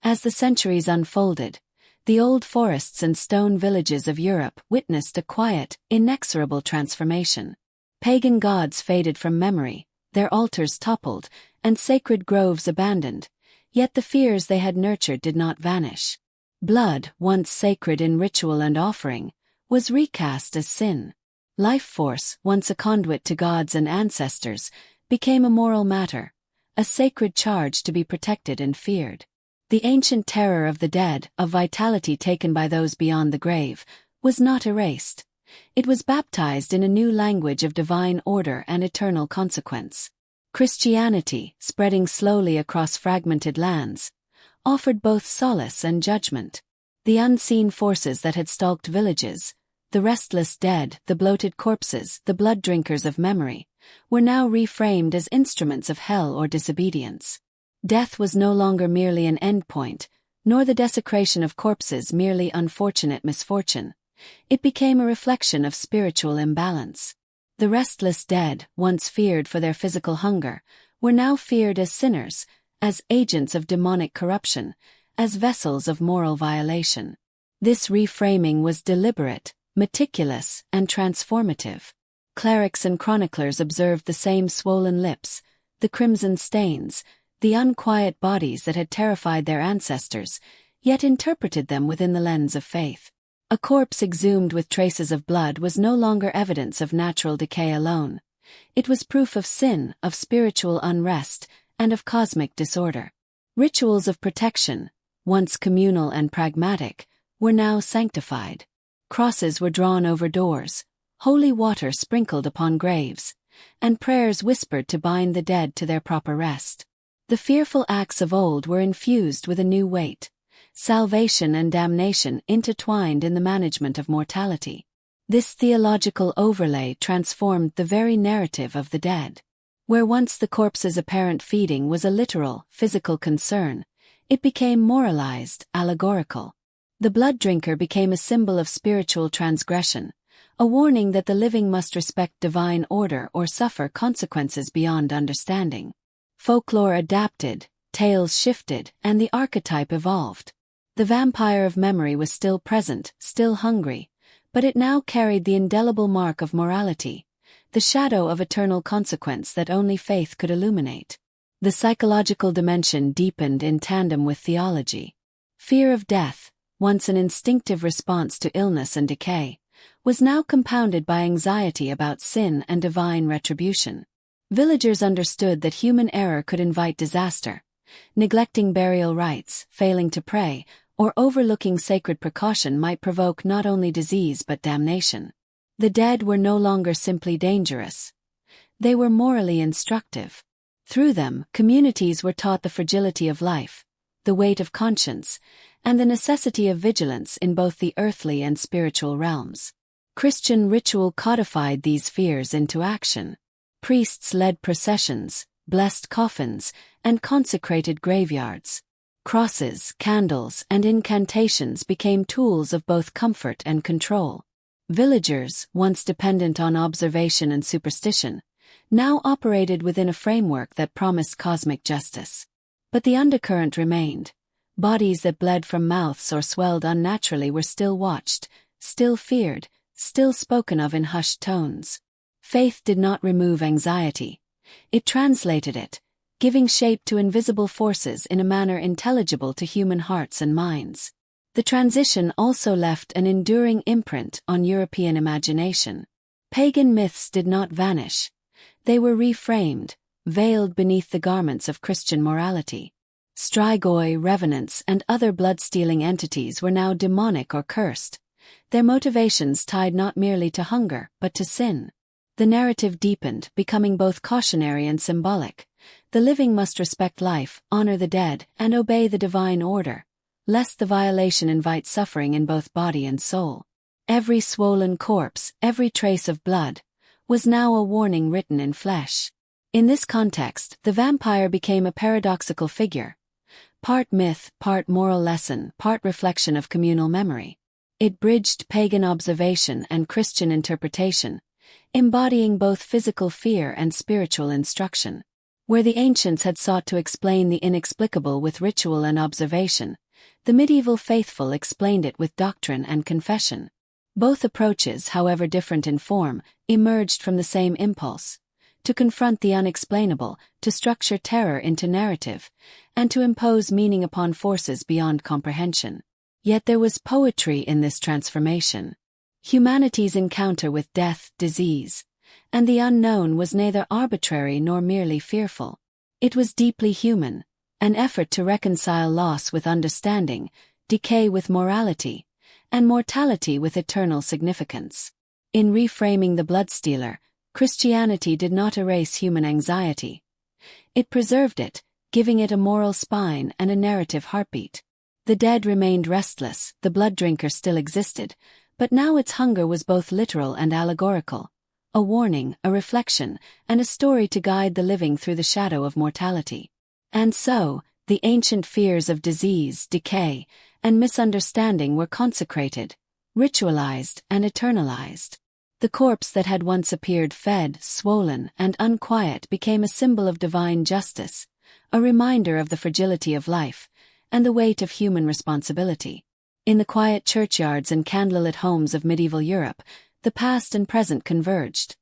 As the centuries unfolded, the old forests and stone villages of Europe witnessed a quiet, inexorable transformation. Pagan gods faded from memory, their altars toppled, and sacred groves abandoned, yet the fears they had nurtured did not vanish. Blood, once sacred in ritual and offering, was recast as sin. Life force, once a conduit to gods and ancestors, became a moral matter, a sacred charge to be protected and feared. The ancient terror of the dead, of vitality taken by those beyond the grave, was not erased. It was baptized in a new language of divine order and eternal consequence. Christianity, spreading slowly across fragmented lands, offered both solace and judgment. The unseen forces that had stalked villages, the restless dead, the bloated corpses, the blood drinkers of memory, were now reframed as instruments of hell or disobedience. Death was no longer merely an endpoint, nor the desecration of corpses merely unfortunate misfortune. It became a reflection of spiritual imbalance. The restless dead, once feared for their physical hunger, were now feared as sinners, as agents of demonic corruption, as vessels of moral violation. This reframing was deliberate, meticulous, and transformative. Clerics and chroniclers observed the same swollen lips, the crimson stains, the unquiet bodies that had terrified their ancestors, yet interpreted them within the lens of faith. A corpse exhumed with traces of blood was no longer evidence of natural decay alone. It was proof of sin, of spiritual unrest, and of cosmic disorder. Rituals of protection, once communal and pragmatic, were now sanctified. Crosses were drawn over doors, holy water sprinkled upon graves, and prayers whispered to bind the dead to their proper rest. The fearful acts of old were infused with a new weight. Salvation and damnation intertwined in the management of mortality. This theological overlay transformed the very narrative of the dead. Where once the corpse's apparent feeding was a literal, physical concern, it became moralized, allegorical. The blood drinker became a symbol of spiritual transgression, a warning that the living must respect divine order or suffer consequences beyond understanding. Folklore adapted, tales shifted, and the archetype evolved. The vampire of memory was still present, still hungry, but it now carried the indelible mark of morality, the shadow of eternal consequence that only faith could illuminate. The psychological dimension deepened in tandem with theology. Fear of death, once an instinctive response to illness and decay, was now compounded by anxiety about sin and divine retribution. Villagers understood that human error could invite disaster. Neglecting burial rites, failing to pray, or overlooking sacred precaution might provoke not only disease but damnation. The dead were no longer simply dangerous. They were morally instructive. Through them, communities were taught the fragility of life, the weight of conscience, and the necessity of vigilance in both the earthly and spiritual realms. Christian ritual codified these fears into action. Priests led processions, blessed coffins, and consecrated graveyards. Crosses, candles, and incantations became tools of both comfort and control. Villagers, once dependent on observation and superstition, now operated within a framework that promised cosmic justice. But the undercurrent remained. Bodies that bled from mouths or swelled unnaturally were still watched, still feared, still spoken of in hushed tones. Faith did not remove anxiety. It translated it, giving shape to invisible forces in a manner intelligible to human hearts and minds. The transition also left an enduring imprint on European imagination. Pagan myths did not vanish. They were reframed, veiled beneath the garments of Christian morality. Strigoi, revenants, and other blood-stealing entities were now demonic or cursed, their motivations tied not merely to hunger but to sin. The narrative deepened, becoming both cautionary and symbolic. The living must respect life, honor the dead, and obey the divine order, lest the violation invite suffering in both body and soul. Every swollen corpse, every trace of blood, was now a warning written in flesh. In this context, the vampire became a paradoxical figure. Part myth, part moral lesson, part reflection of communal memory. It bridged pagan observation and Christian interpretation, embodying both physical fear and spiritual instruction. Where the ancients had sought to explain the inexplicable with ritual and observation, the medieval faithful explained it with doctrine and confession. Both approaches, however different in form, emerged from the same impulse: to confront the unexplainable, to structure terror into narrative, and to impose meaning upon forces beyond comprehension. Yet there was poetry in this transformation. Humanity's encounter with death, disease, and the unknown was neither arbitrary nor merely fearful. It was deeply human, an effort to reconcile loss with understanding, decay with morality, and mortality with eternal significance. In reframing the bloodstealer, Christianity did not erase human anxiety. It preserved it, giving it a moral spine and a narrative heartbeat. The dead remained restless, the blood drinker still existed, but now its hunger was both literal and allegorical, a warning, a reflection, and a story to guide the living through the shadow of mortality. And so, the ancient fears of disease, decay, and misunderstanding were consecrated, ritualized, and eternalized. The corpse that had once appeared fed, swollen, and unquiet became a symbol of divine justice, a reminder of the fragility of life, and the weight of human responsibility. In the quiet churchyards and candlelit homes of medieval Europe, the past and present converged.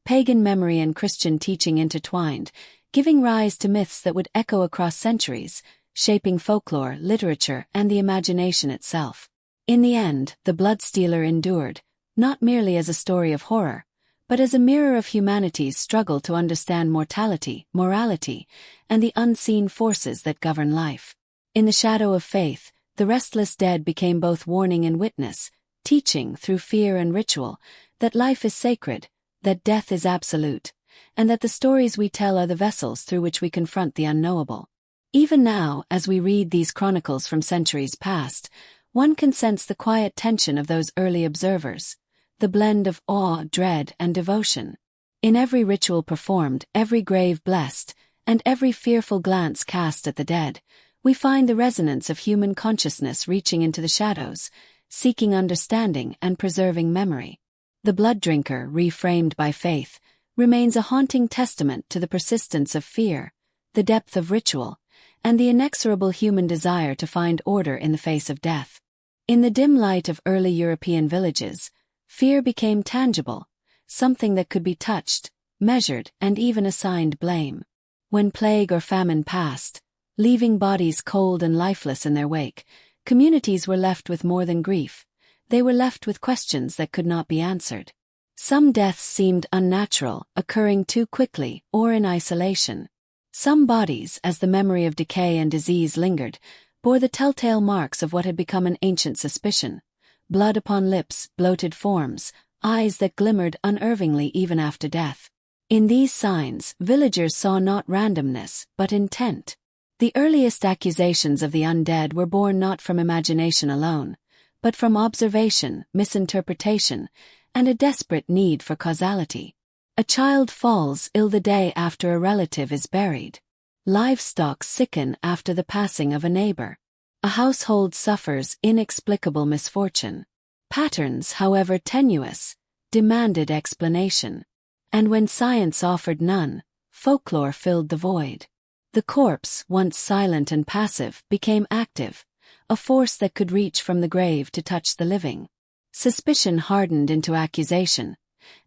Pagan memory and Christian teaching intertwined, giving rise to myths that would echo across centuries, shaping folklore, literature, and the imagination itself. In the end, the bloodstealer endured, not merely as a story of horror, but as a mirror of humanity's struggle to understand mortality, morality, and the unseen forces that govern life. In the shadow of faith, the restless dead became both warning and witness, teaching, through fear and ritual, that life is sacred, that death is absolute, and that the stories we tell are the vessels through which we confront the unknowable. Even now, as we read these chronicles from centuries past, one can sense the quiet tension of those early observers, the blend of awe, dread, and devotion. In every ritual performed, every grave blessed, and every fearful glance cast at the dead, we find the resonance of human consciousness reaching into the shadows, seeking understanding and preserving memory. The blood drinker, reframed by faith, remains a haunting testament to the persistence of fear, the depth of ritual, and the inexorable human desire to find order in the face of death. In the dim light of early European villages, fear became tangible, something that could be touched, measured, and even assigned blame. When plague or famine passed, leaving bodies cold and lifeless in their wake, communities were left with more than grief. They were left with questions that could not be answered. Some deaths seemed unnatural, occurring too quickly or in isolation. Some bodies, as the memory of decay and disease lingered, bore the telltale marks of what had become an ancient suspicion: blood upon lips, bloated forms, eyes that glimmered unervingly even after death. In these signs, villagers saw not randomness, but intent. The earliest accusations of the undead were born not from imagination alone, but from observation, misinterpretation, and a desperate need for causality. A child falls ill the day after a relative is buried. Livestock sicken after the passing of a neighbor. A household suffers inexplicable misfortune. Patterns, however tenuous, demanded explanation. And when science offered none, folklore filled the void. The corpse, once silent and passive, became active, a force that could reach from the grave to touch the living. Suspicion hardened into accusation,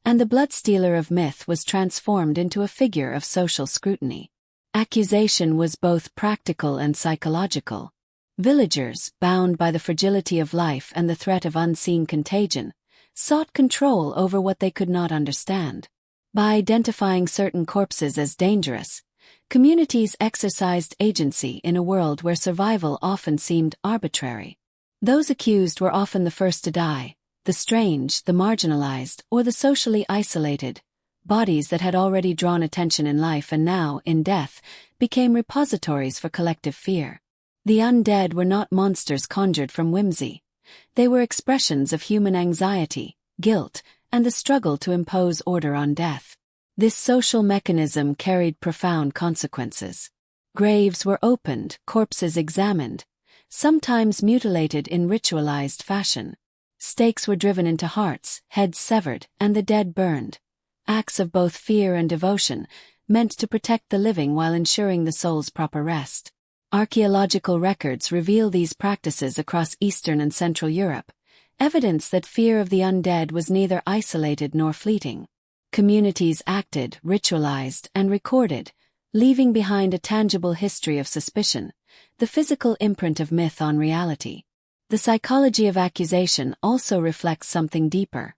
and the bloodstealer of myth was transformed into a figure of social scrutiny. Accusation was both practical and psychological. Villagers, bound by the fragility of life and the threat of unseen contagion, sought control over what they could not understand. By identifying certain corpses as dangerous, communities exercised agency in a world where survival often seemed arbitrary. Those accused were often the first to die, the strange, the marginalized, or the socially isolated. Bodies that had already drawn attention in life and now, in death, became repositories for collective fear. The undead were not monsters conjured from whimsy. They were expressions of human anxiety, guilt, and the struggle to impose order on death. This social mechanism carried profound consequences. Graves were opened, corpses examined, sometimes mutilated in ritualized fashion. Stakes were driven into hearts, heads severed, and the dead burned. Acts of both fear and devotion, meant to protect the living while ensuring the soul's proper rest. Archaeological records reveal these practices across Eastern and Central Europe, evidence that fear of the undead was neither isolated nor fleeting. Communities acted, ritualized, and recorded, leaving behind a tangible history of suspicion, the physical imprint of myth on reality. The psychology of accusation also reflects something deeper: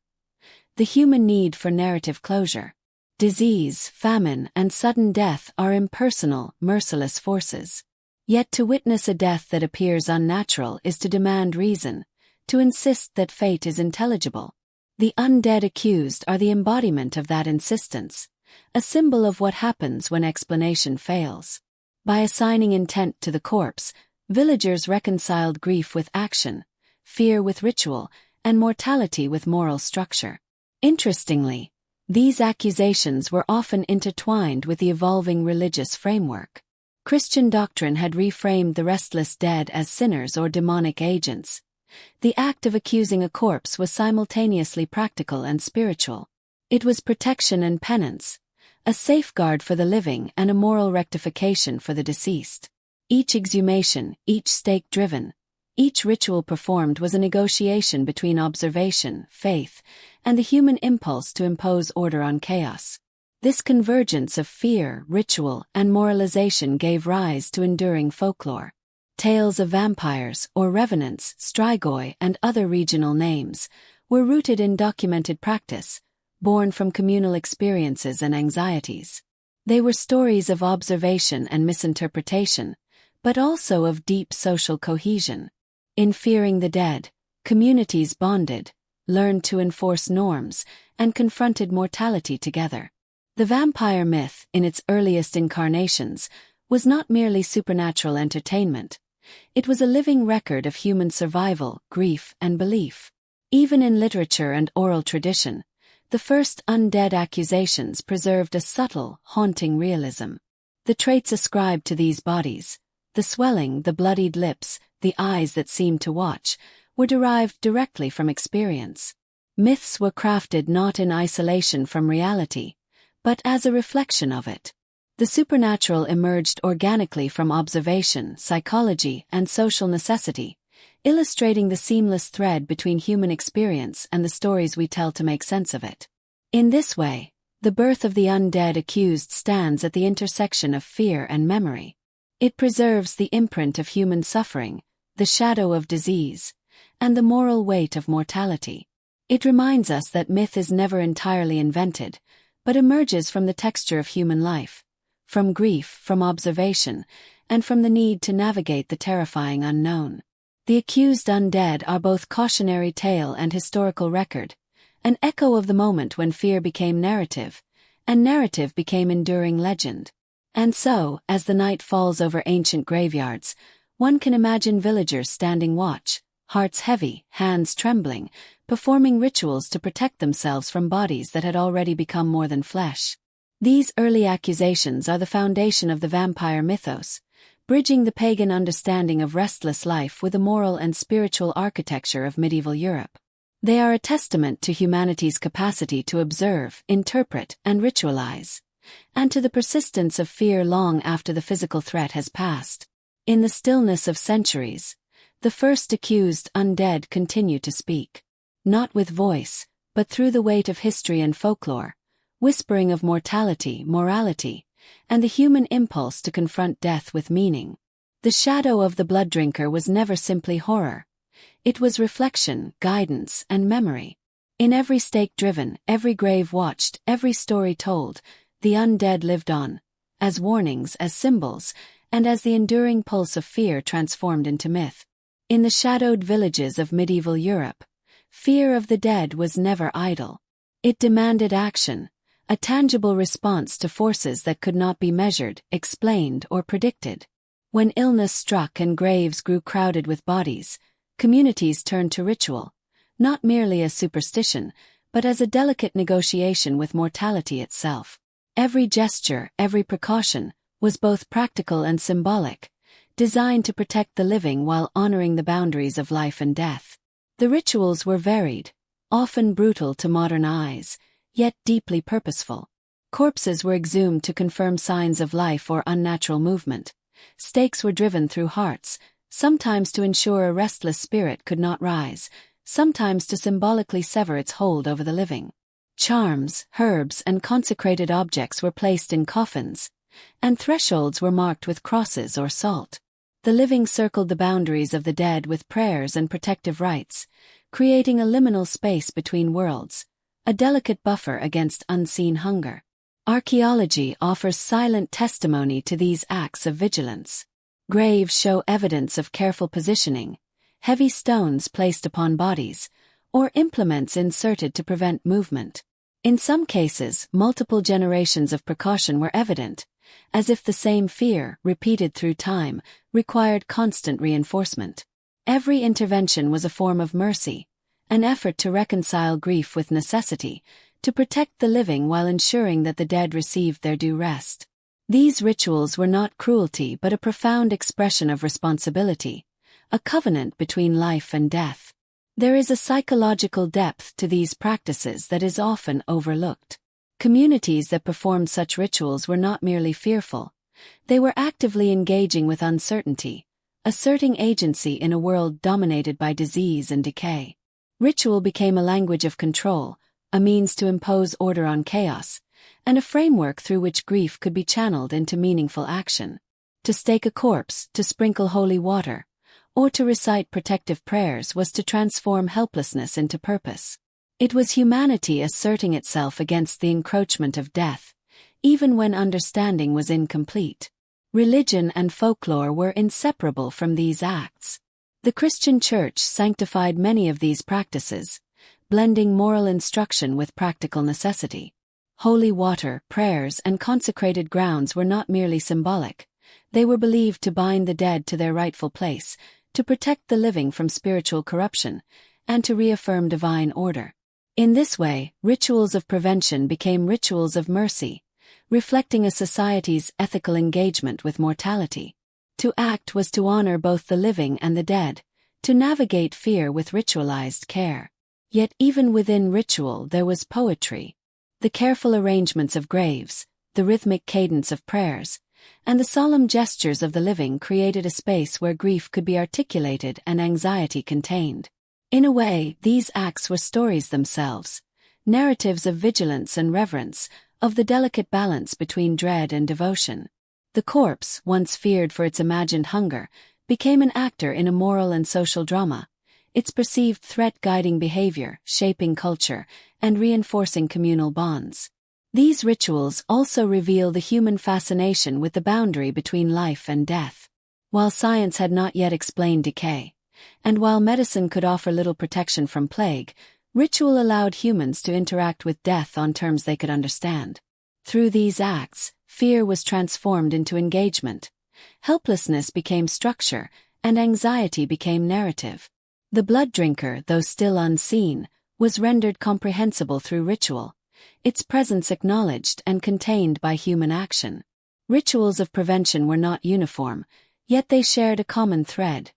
the human need for narrative closure. Disease, famine, and sudden death are impersonal, merciless forces. Yet to witness a death that appears unnatural is to demand reason, to insist that fate is intelligible. The undead accused are the embodiment of that insistence, a symbol of what happens when explanation fails. By assigning intent to the corpse, villagers reconciled grief with action, fear with ritual, and mortality with moral structure. Interestingly, these accusations were often intertwined with the evolving religious framework. Christian doctrine had reframed the restless dead as sinners or demonic agents. The act of accusing a corpse was simultaneously practical and spiritual. It was protection and penance, a safeguard for the living and a moral rectification for the deceased. Each exhumation, each stake driven, each ritual performed was a negotiation between observation, faith, and the human impulse to impose order on chaos. This convergence of fear, ritual, and moralization gave rise to enduring folklore. Tales of vampires, or revenants, strigoi, and other regional names, were rooted in documented practice, born from communal experiences and anxieties. They were stories of observation and misinterpretation, but also of deep social cohesion. In fearing the dead, communities bonded, learned to enforce norms, and confronted mortality together. The vampire myth, in its earliest incarnations, was not merely supernatural entertainment. It was a living record of human survival, grief, and belief. Even in literature and oral tradition, the first undead accusations preserved a subtle, haunting realism. The traits ascribed to these bodies, the swelling, the bloodied lips, the eyes that seemed to watch, were derived directly from experience. Myths were crafted not in isolation from reality, but as a reflection of it. The supernatural emerged organically from observation, psychology, and social necessity, illustrating the seamless thread between human experience and the stories we tell to make sense of it. In this way, the birth of the undead accused stands at the intersection of fear and memory. It preserves the imprint of human suffering, the shadow of disease, and the moral weight of mortality. It reminds us that myth is never entirely invented, but emerges from the texture of human life, from grief, from observation, and from the need to navigate the terrifying unknown. The accused undead are both cautionary tale and historical record, an echo of the moment when fear became narrative, and narrative became enduring legend. And so, as the night falls over ancient graveyards, one can imagine villagers standing watch, hearts heavy, hands trembling, performing rituals to protect themselves from bodies that had already become more than flesh. These early accusations are the foundation of the vampire mythos, bridging the pagan understanding of restless life with the moral and spiritual architecture of medieval Europe. They are a testament to humanity's capacity to observe, interpret, and ritualize, and to the persistence of fear long after the physical threat has passed. In the stillness of centuries, the first accused undead continue to speak, not with voice, but through the weight of history and folklore, whispering of mortality, morality, and the human impulse to confront death with meaning. The shadow of the blood drinker was never simply horror. It was reflection, guidance, and memory. In every stake driven, every grave watched, every story told, the undead lived on, as warnings, as symbols, and as the enduring pulse of fear transformed into myth. In the shadowed villages of medieval Europe, fear of the dead was never idle. It demanded action, a tangible response to forces that could not be measured, explained, or predicted. When illness struck and graves grew crowded with bodies, communities turned to ritual, not merely as superstition, but as a delicate negotiation with mortality itself. Every gesture, every precaution, was both practical and symbolic, designed to protect the living while honoring the boundaries of life and death. The rituals were varied, often brutal to modern eyes, yet deeply purposeful. Corpses were exhumed to confirm signs of life or unnatural movement. Stakes were driven through hearts, sometimes to ensure a restless spirit could not rise, sometimes to symbolically sever its hold over the living. Charms, herbs, and consecrated objects were placed in coffins, and thresholds were marked with crosses or salt. The living circled the boundaries of the dead with prayers and protective rites, creating a liminal space between worlds, a delicate buffer against unseen hunger. Archaeology offers silent testimony to these acts of vigilance. Graves show evidence of careful positioning, heavy stones placed upon bodies, or implements inserted to prevent movement. In some cases, multiple generations of precaution were evident, as if the same fear, repeated through time, required constant reinforcement. Every intervention was a form of mercy, an effort to reconcile grief with necessity, to protect the living while ensuring that the dead received their due rest. These rituals were not cruelty but a profound expression of responsibility, a covenant between life and death. There is a psychological depth to these practices that is often overlooked. Communities that performed such rituals were not merely fearful, they were actively engaging with uncertainty, asserting agency in a world dominated by disease and decay. Ritual became a language of control, a means to impose order on chaos, and a framework through which grief could be channeled into meaningful action. To stake a corpse, to sprinkle holy water, or to recite protective prayers was to transform helplessness into purpose. It was humanity asserting itself against the encroachment of death, even when understanding was incomplete. Religion and folklore were inseparable from these acts. The Christian Church sanctified many of these practices, blending moral instruction with practical necessity. Holy water, prayers, and consecrated grounds were not merely symbolic. They were believed to bind the dead to their rightful place, to protect the living from spiritual corruption, and to reaffirm divine order. In this way, rituals of prevention became rituals of mercy, reflecting a society's ethical engagement with mortality. To act was to honor both the living and the dead, to navigate fear with ritualized care. Yet even within ritual there was poetry. The careful arrangements of graves, the rhythmic cadence of prayers, and the solemn gestures of the living created a space where grief could be articulated and anxiety contained. In a way, these acts were stories themselves, narratives of vigilance and reverence, of the delicate balance between dread and devotion. The corpse, once feared for its imagined hunger, became an actor in a moral and social drama, its perceived threat guiding behavior, shaping culture, and reinforcing communal bonds. These rituals also reveal the human fascination with the boundary between life and death. While science had not yet explained decay, and while medicine could offer little protection from plague, ritual allowed humans to interact with death on terms they could understand. Through these acts, fear was transformed into engagement, helplessness became structure, and anxiety became narrative. The blood drinker, though still unseen, was rendered comprehensible through ritual, its presence acknowledged and contained by human action. Rituals of prevention were not uniform, yet they shared a common thread,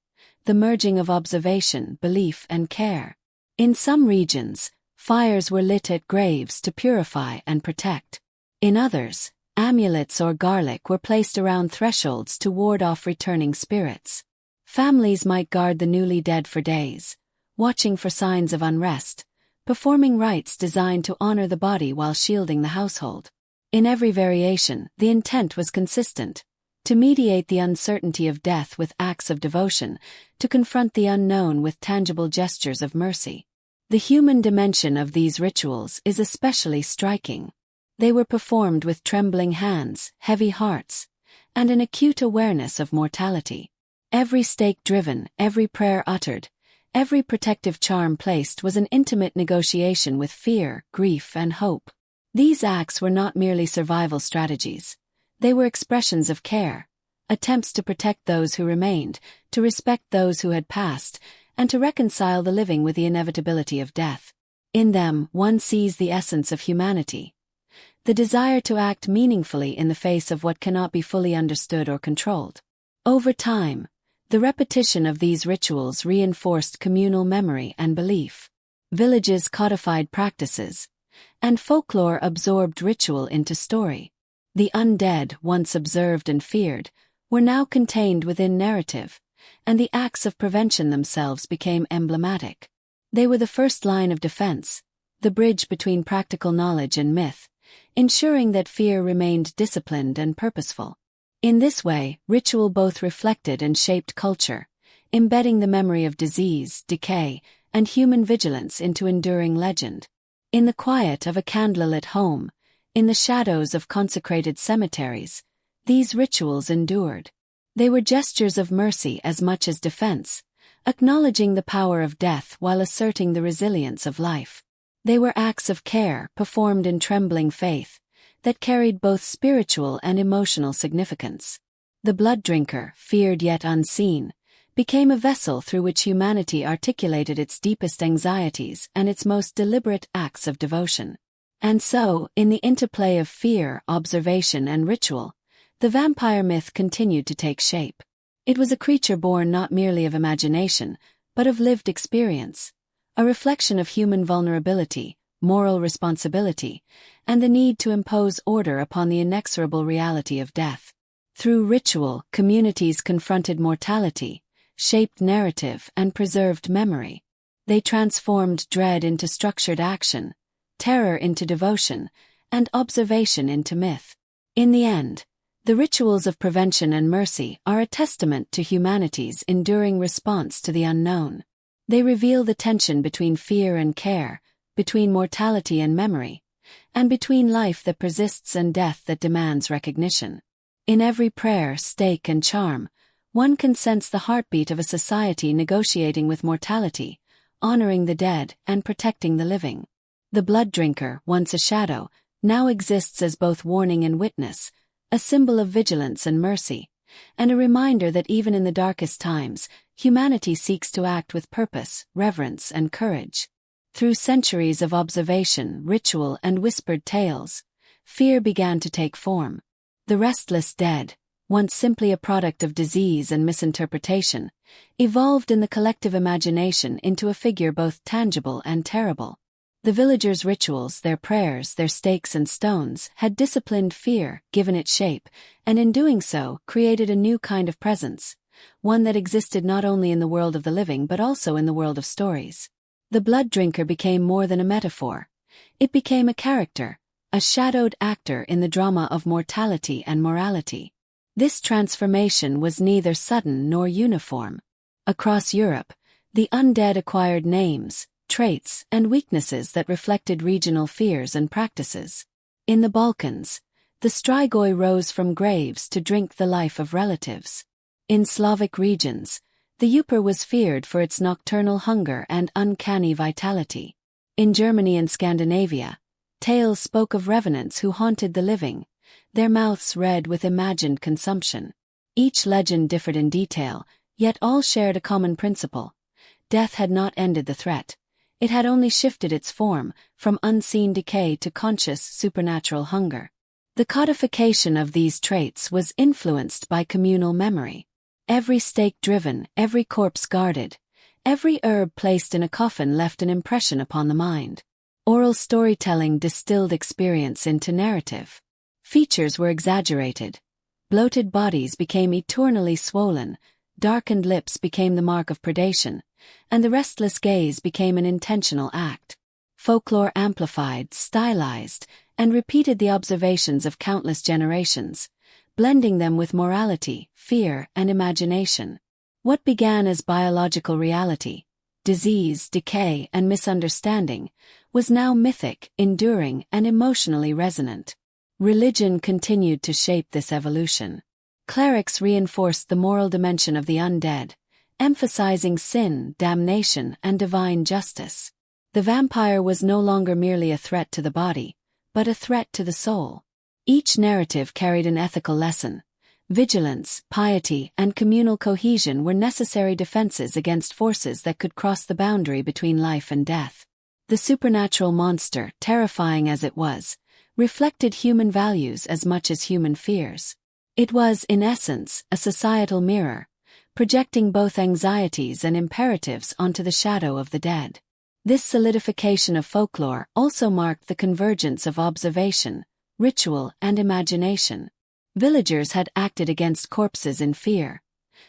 the merging of observation, belief, and care. In some regions, fires were lit at graves to purify and protect. In others, amulets or garlic were placed around thresholds to ward off returning spirits. Families might guard the newly dead for days, watching for signs of unrest, performing rites designed to honor the body while shielding the household. In every variation, the intent was consistent: to mediate the uncertainty of death with acts of devotion, to confront the unknown with tangible gestures of mercy. The human dimension of these rituals is especially striking. They were performed with trembling hands, heavy hearts, and an acute awareness of mortality. Every stake driven, every prayer uttered, every protective charm placed was an intimate negotiation with fear, grief, and hope. These acts were not merely survival strategies. They were expressions of care, attempts to protect those who remained, to respect those who had passed, and to reconcile the living with the inevitability of death. In them, one sees the essence of humanity. The desire to act meaningfully in the face of what cannot be fully understood or controlled. Over time, the repetition of these rituals reinforced communal memory and belief. Villages codified practices, and folklore absorbed ritual into story. The undead, once observed and feared, were now contained within narrative, and the acts of prevention themselves became emblematic. They were the first line of defense, the bridge between practical knowledge and myth, ensuring that fear remained disciplined and purposeful. In this way, ritual both reflected and shaped culture, embedding the memory of disease, decay, and human vigilance into enduring legend. In the quiet of a candlelit home, in the shadows of consecrated cemeteries, these rituals endured. They were gestures of mercy as much as defense, acknowledging the power of death while asserting the resilience of life. They were acts of care performed in trembling faith, that carried both spiritual and emotional significance. The blood drinker, feared yet unseen, became a vessel through which humanity articulated its deepest anxieties and its most deliberate acts of devotion. And so, in the interplay of fear, observation, and ritual, the vampire myth continued to take shape. It was a creature born not merely of imagination, but of lived experience, a reflection of human vulnerability, moral responsibility, and the need to impose order upon the inexorable reality of death. Through ritual, communities confronted mortality, shaped narrative, and preserved memory. They transformed dread into structured action, terror into devotion, and observation into myth. In the end, the rituals of prevention and mercy are a testament to humanity's enduring response to the unknown. They reveal the tension between fear and care, between mortality and memory, and between life that persists and death that demands recognition. In every prayer, stake, and charm, one can sense the heartbeat of a society negotiating with mortality, honoring the dead, and protecting the living. The blood drinker, once a shadow, now exists as both warning and witness, a symbol of vigilance and mercy, and a reminder that even in the darkest times, humanity seeks to act with purpose, reverence, and courage. Through centuries of observation, ritual, and whispered tales, fear began to take form. The restless dead, once simply a product of disease and misinterpretation, evolved in the collective imagination into a figure both tangible and terrible. The villagers' rituals, their prayers, their stakes and stones, had disciplined fear, given it shape, and in doing so, created a new kind of presence, one that existed not only in the world of the living but also in the world of stories. The blood drinker became more than a metaphor. It became a character, a shadowed actor in the drama of mortality and morality. This transformation was neither sudden nor uniform. Across Europe, the undead acquired names, traits, and weaknesses that reflected regional fears and practices. In the Balkans, the strigoi rose from graves to drink the life of relatives. In Slavic regions, the Yupper was feared for its nocturnal hunger and uncanny vitality. In Germany and Scandinavia, tales spoke of revenants who haunted the living, their mouths red with imagined consumption. Each legend differed in detail, yet all shared a common principle. Death had not ended the threat. It had only shifted its form, from unseen decay to conscious supernatural hunger. The codification of these traits was influenced by communal memory. Every stake driven, every corpse guarded, every herb placed in a coffin left an impression upon the mind. Oral storytelling distilled experience into narrative. Features were exaggerated. Bloated bodies became eternally swollen, darkened lips became the mark of predation, and the restless gaze became an intentional act. Folklore amplified, stylized, and repeated the observations of countless generations, blending them with morality, fear, and imagination. What began as biological reality, disease, decay, and misunderstanding, was now mythic, enduring, and emotionally resonant. Religion continued to shape this evolution. Clerics reinforced the moral dimension of the undead, emphasizing sin, damnation, and divine justice. The vampire was no longer merely a threat to the body, but a threat to the soul. Each narrative carried an ethical lesson. Vigilance, piety, and communal cohesion were necessary defenses against forces that could cross the boundary between life and death. The supernatural monster, terrifying as it was, reflected human values as much as human fears. It was, in essence, a societal mirror, projecting both anxieties and imperatives onto the shadow of the dead. This solidification of folklore also marked the convergence of observation, ritual, and imagination. Villagers had acted against corpses in fear.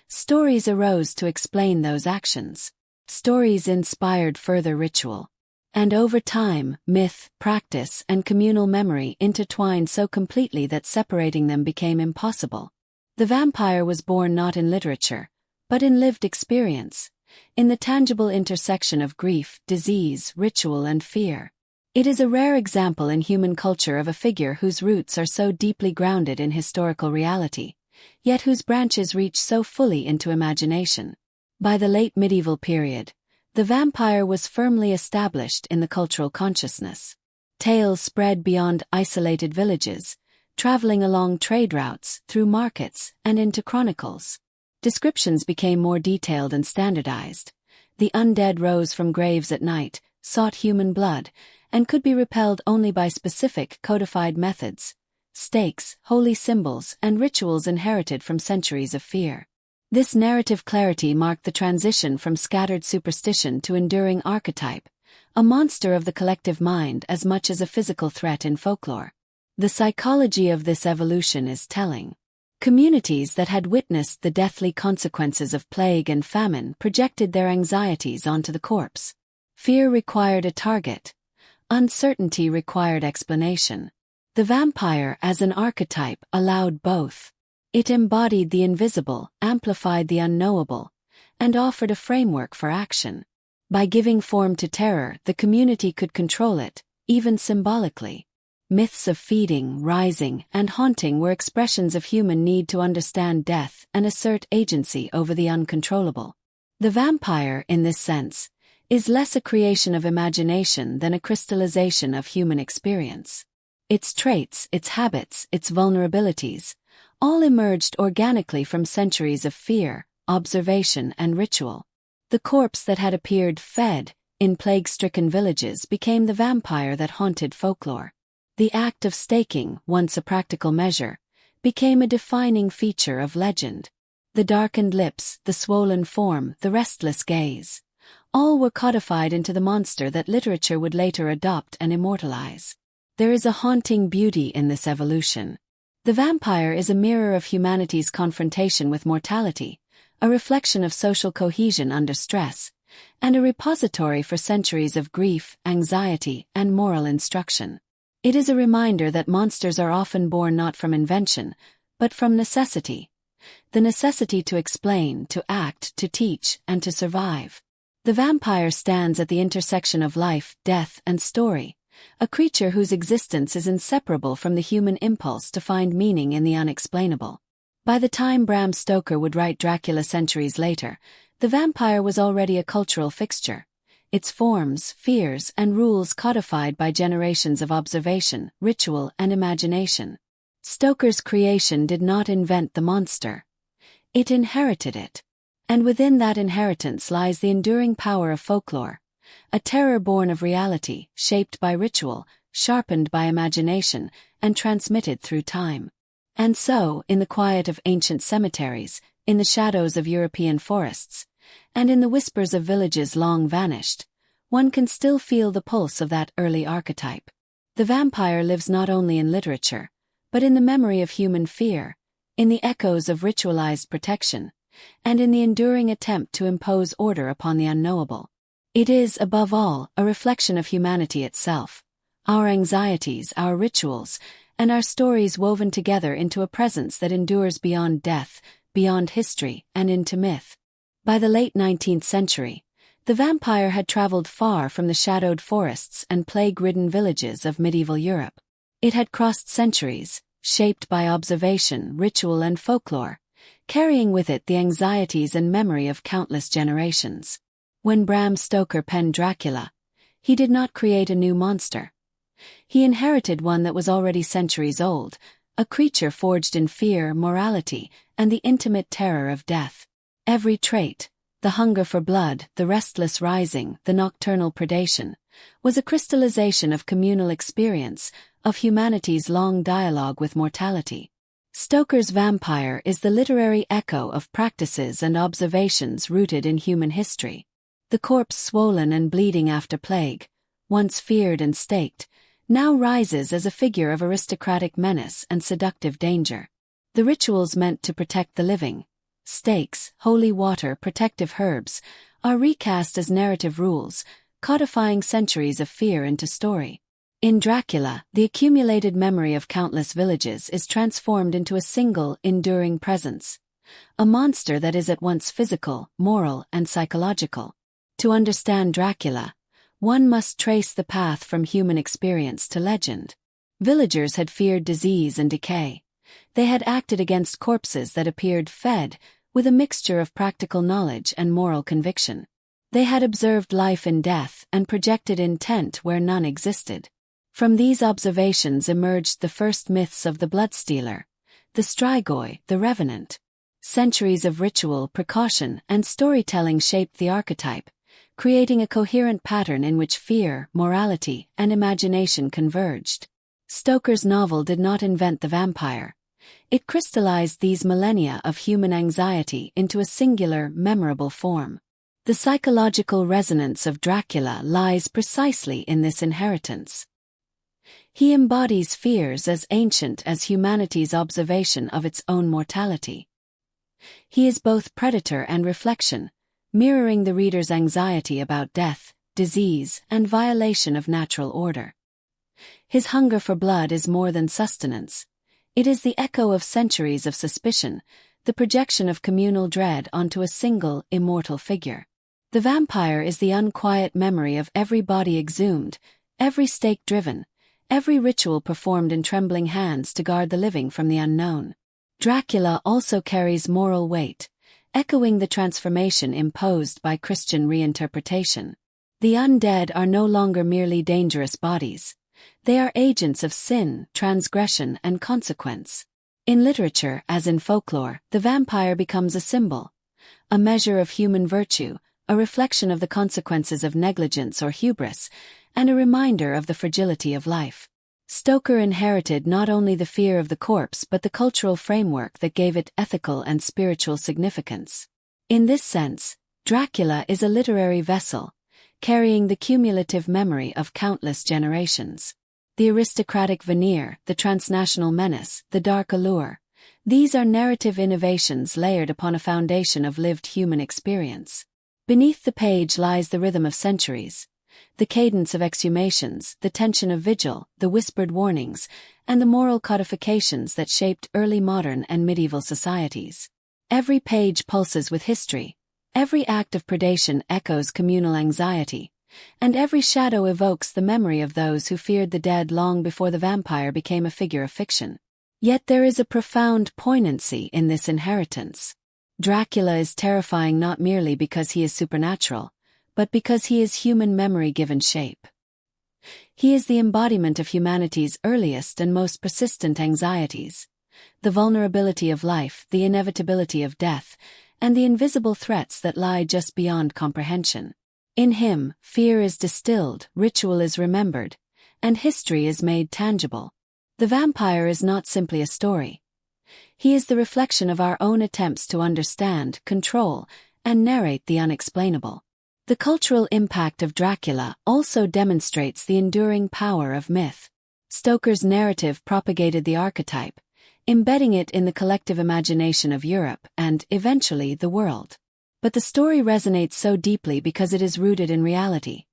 Stories arose to explain those actions. Stories inspired further ritual. And over time, myth, practice, and communal memory intertwined so completely that separating them became impossible. The vampire was born not in literature, but in lived experience, in the tangible intersection of grief, disease, ritual, and fear. It is a rare example in human culture of a figure whose roots are so deeply grounded in historical reality, yet whose branches reach so fully into imagination. By the late medieval period, the vampire was firmly established in the cultural consciousness. Tales spread beyond isolated villages, traveling along trade routes, through markets, and into chronicles. Descriptions became more detailed and standardized. The undead rose from graves at night, sought human blood, and could be repelled only by specific codified methods, stakes, holy symbols, and rituals inherited from centuries of fear. This narrative clarity marked the transition from scattered superstition to enduring archetype, a monster of the collective mind as much as a physical threat in folklore. The psychology of this evolution is telling. Communities that had witnessed the deathly consequences of plague and famine projected their anxieties onto the corpse. Fear required a target. Uncertainty required explanation. The vampire as an archetype allowed both. It embodied the invisible, amplified the unknowable, and offered a framework for action. By giving form to terror, the community could control it, even symbolically. Myths of feeding, rising, and haunting were expressions of human need to understand death and assert agency over the uncontrollable. The vampire, in this sense, is less a creation of imagination than a crystallization of human experience. Its traits, its habits, its vulnerabilities, all emerged organically from centuries of fear, observation, and ritual. The corpse that had appeared fed in plague-stricken villages became the vampire that haunted folklore. The act of staking, once a practical measure, became a defining feature of legend. The darkened lips, the swollen form, the restless gaze, all were codified into the monster that literature would later adopt and immortalize. There is a haunting beauty in this evolution. The vampire is a mirror of humanity's confrontation with mortality, a reflection of social cohesion under stress, and a repository for centuries of grief, anxiety, and moral instruction. It is a reminder that monsters are often born not from invention, but from necessity. The necessity to explain, to act, to teach, and to survive. The vampire stands at the intersection of life, death, and story, a creature whose existence is inseparable from the human impulse to find meaning in the unexplainable. By the time Bram Stoker would write Dracula centuries later, the vampire was already a cultural fixture. Its forms, fears, and rules codified by generations of observation, ritual, and imagination. Stoker's creation did not invent the monster. It inherited it. And within that inheritance lies the enduring power of folklore, a terror born of reality, shaped by ritual, sharpened by imagination, and transmitted through time. And so, in the quiet of ancient cemeteries, in the shadows of European forests, and in the whispers of villages long vanished, one can still feel the pulse of that early archetype. The vampire lives not only in literature, but in the memory of human fear, in the echoes of ritualized protection, and in the enduring attempt to impose order upon the unknowable. It is, above all, a reflection of humanity itself, our anxieties, our rituals, and our stories woven together into a presence that endures beyond death, beyond history, and into myth. By the late 19th century, the vampire had traveled far from the shadowed forests and plague-ridden villages of medieval Europe. It had crossed centuries, shaped by observation, ritual, and folklore, carrying with it the anxieties and memory of countless generations. When Bram Stoker penned Dracula, he did not create a new monster. He inherited one that was already centuries old, a creature forged in fear, morality, and the intimate terror of death. Every trait, The hunger for blood, the restless rising, the nocturnal predation, was a crystallization of communal experience, of humanity's long dialogue with mortality. Stoker's vampire is the literary echo of practices and observations rooted in human history. The corpse swollen and bleeding after plague, once feared and staked, now rises as a figure of aristocratic menace and seductive danger. The rituals meant to protect the living, stakes, holy water, protective herbs, are recast as narrative rules, codifying centuries of fear into story. In Dracula, the accumulated memory of countless villages is transformed into a single, enduring presence. A monster that is at once physical, moral, and psychological. To understand Dracula, one must trace the path from human experience to legend. Villagers had feared disease and decay. They had acted against corpses that appeared fed, with a mixture of practical knowledge and moral conviction. They had observed life in death and projected intent where none existed. From these observations emerged the first myths of the bloodstealer, the strigoi, the revenant. Centuries of ritual, precaution, and storytelling shaped the archetype, creating a coherent pattern in which fear, morality, and imagination converged. Stoker's novel did not invent the vampire. It crystallized these millennia of human anxiety into a singular, memorable form. The psychological resonance of Dracula lies precisely in this inheritance. He embodies fears as ancient as humanity's observation of its own mortality. He is both predator and reflection, mirroring the reader's anxiety about death, disease, and violation of natural order. His hunger for blood is more than sustenance. It is the echo of centuries of suspicion, the projection of communal dread onto a single, immortal figure. The vampire is the unquiet memory of every body exhumed, every stake driven, every ritual performed in trembling hands to guard the living from the unknown. Dracula also carries moral weight, echoing the transformation imposed by Christian reinterpretation. The undead are no longer merely dangerous bodies. They are agents of sin, transgression, and consequence. In literature, as in folklore, the vampire becomes a symbol, a measure of human virtue, a reflection of the consequences of negligence or hubris, and a reminder of the fragility of life. Stoker inherited not only the fear of the corpse but the cultural framework that gave it ethical and spiritual significance. In this sense, Dracula is a literary vessel, carrying the cumulative memory of countless generations. The aristocratic veneer, the transnational menace, the dark allure, these are narrative innovations layered upon a foundation of lived human experience. Beneath the page lies the rhythm of centuries, the cadence of exhumations, the tension of vigil, the whispered warnings, and the moral codifications that shaped early modern and medieval societies. Every page pulses with history, every act of predation echoes communal anxiety, and every shadow evokes the memory of those who feared the dead long before the vampire became a figure of fiction. Yet there is a profound poignancy in this inheritance. Dracula is terrifying not merely because he is supernatural, but because he is human memory given shape. He is the embodiment of humanity's earliest and most persistent anxieties, the vulnerability of life, the inevitability of death, and the invisible threats that lie just beyond comprehension. In him, fear is distilled, ritual is remembered, and history is made tangible. The vampire is not simply a story. He is the reflection of our own attempts to understand, control, and narrate the unexplainable. The cultural impact of Dracula also demonstrates the enduring power of myth. Stoker's narrative propagated the archetype, embedding it in the collective imagination of Europe and, eventually, the world. But the story resonates so deeply because it is rooted in reality.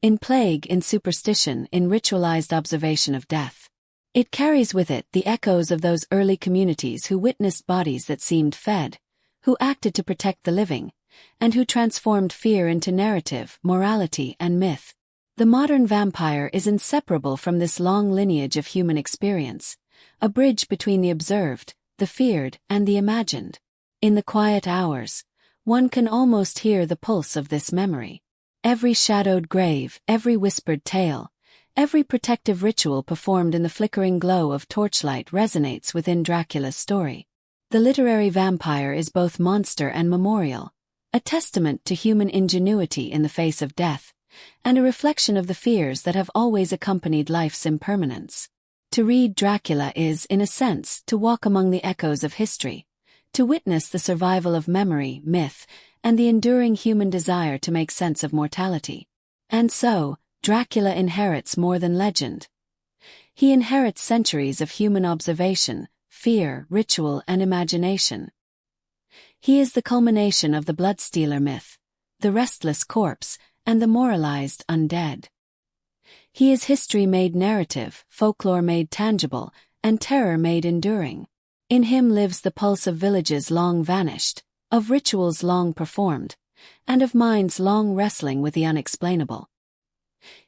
In plague, in superstition, in ritualized observation of death. It carries with it the echoes of those early communities who witnessed bodies that seemed fed, who acted to protect the living, and who transformed fear into narrative, morality, and myth. The modern vampire is inseparable from this long lineage of human experience, a bridge between the observed, the feared, and the imagined. In the quiet hours, one can almost hear the pulse of this memory. Every shadowed grave, every whispered tale, every protective ritual performed in the flickering glow of torchlight resonates within Dracula's story. The literary vampire is both monster and memorial, a testament to human ingenuity in the face of death, and a reflection of the fears that have always accompanied life's impermanence. To read Dracula is, in a sense, to walk among the echoes of history, to witness the survival of memory, myth, and the enduring human desire to make sense of mortality. And so, Dracula inherits more than legend. He inherits centuries of human observation, fear, ritual, and imagination. He is the culmination of the bloodstealer myth, the restless corpse, and the moralized undead. He is history made narrative, folklore made tangible, and terror made enduring. In him lives the pulse of villages long vanished, of rituals long performed, and of minds long wrestling with the unexplainable.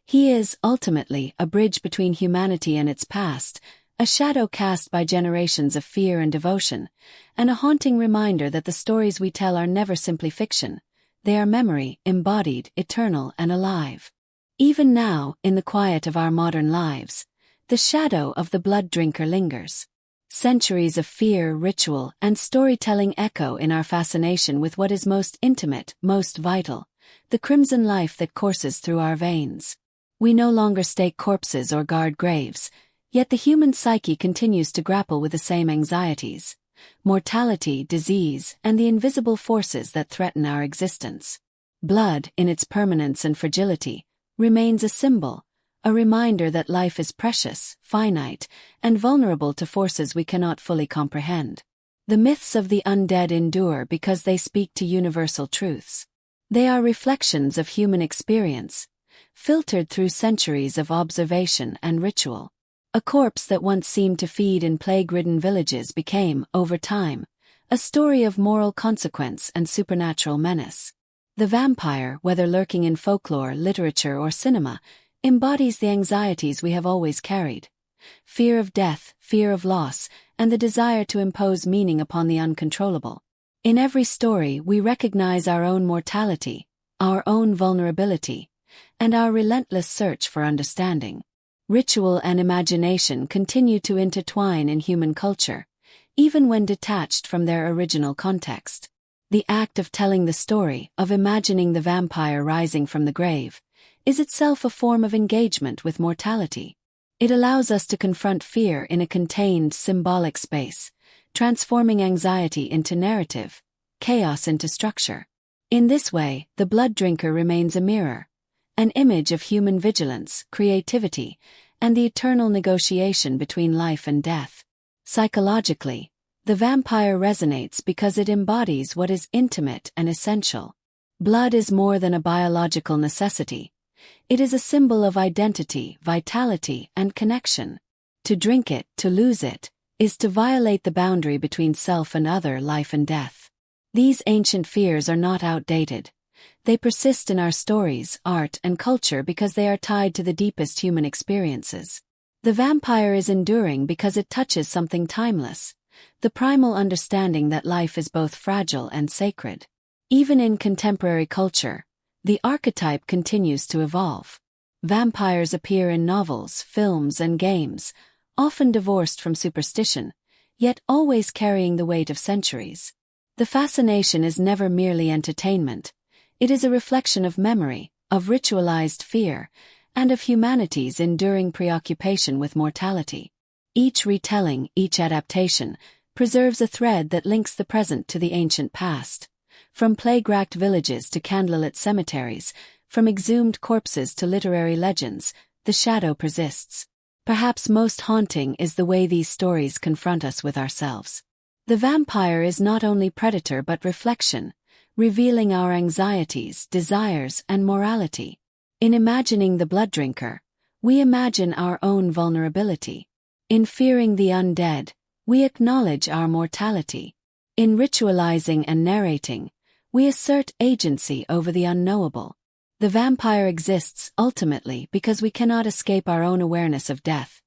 He is, ultimately, a bridge between humanity and its past, a shadow cast by generations of fear and devotion, and a haunting reminder that the stories we tell are never simply fiction. They are memory, embodied, eternal, and alive. Even now, in the quiet of our modern lives, the shadow of the blood drinker lingers. Centuries of fear, ritual, and storytelling echo in our fascination with what is most intimate, most vital, the crimson life that courses through our veins. We no longer stake corpses or guard graves, yet the human psyche continues to grapple with the same anxieties: mortality, disease, and the invisible forces that threaten our existence. Blood, in its permanence and fragility, remains a symbol, a reminder that life is precious, finite, and vulnerable to forces we cannot fully comprehend. The myths of the undead endure because they speak to universal truths. They are reflections of human experience, filtered through centuries of observation and ritual. A corpse that once seemed to feed in plague-ridden villages became, over time, a story of moral consequence and supernatural menace. The vampire, whether lurking in folklore, literature, or cinema, embodies the anxieties we have always carried: fear of death, fear of loss, and the desire to impose meaning upon the uncontrollable. In every story, we recognize our own mortality, our own vulnerability, and our relentless search for understanding. Ritual and imagination continue to intertwine in human culture, even when detached from their original context. The act of telling the story, of imagining the vampire rising from the grave, is itself a form of engagement with mortality. It allows us to confront fear in a contained, symbolic space, transforming anxiety into narrative, chaos into structure. In this way, the blood drinker remains a mirror, an image of human vigilance, creativity, and the eternal negotiation between life and death. Psychologically, the vampire resonates because it embodies what is intimate and essential. Blood is more than a biological necessity. It is a symbol of identity, vitality, and connection. To drink it, to lose it, is to violate the boundary between self and other, life and death. These ancient fears are not outdated. They persist in our stories, art, and culture because they are tied to the deepest human experiences. The vampire is enduring because it touches something timeless, the primal understanding that life is both fragile and sacred. Even in contemporary culture, the archetype continues to evolve. Vampires appear in novels, films, and games, often divorced from superstition, yet always carrying the weight of centuries. The fascination is never merely entertainment. It is a reflection of memory, of ritualized fear, and of humanity's enduring preoccupation with mortality. Each retelling, each adaptation, preserves a thread that links the present to the ancient past. From plague-racked villages to candlelit cemeteries, from exhumed corpses to literary legends, the shadow persists. Perhaps most haunting is the way these stories confront us with ourselves. The vampire is not only predator but reflection, revealing our anxieties, desires, and morality. In imagining the blood drinker, we imagine our own vulnerability. In fearing the undead, we acknowledge our mortality. In ritualizing and narrating, we assert agency over the unknowable. The vampire exists, ultimately, because we cannot escape our own awareness of death,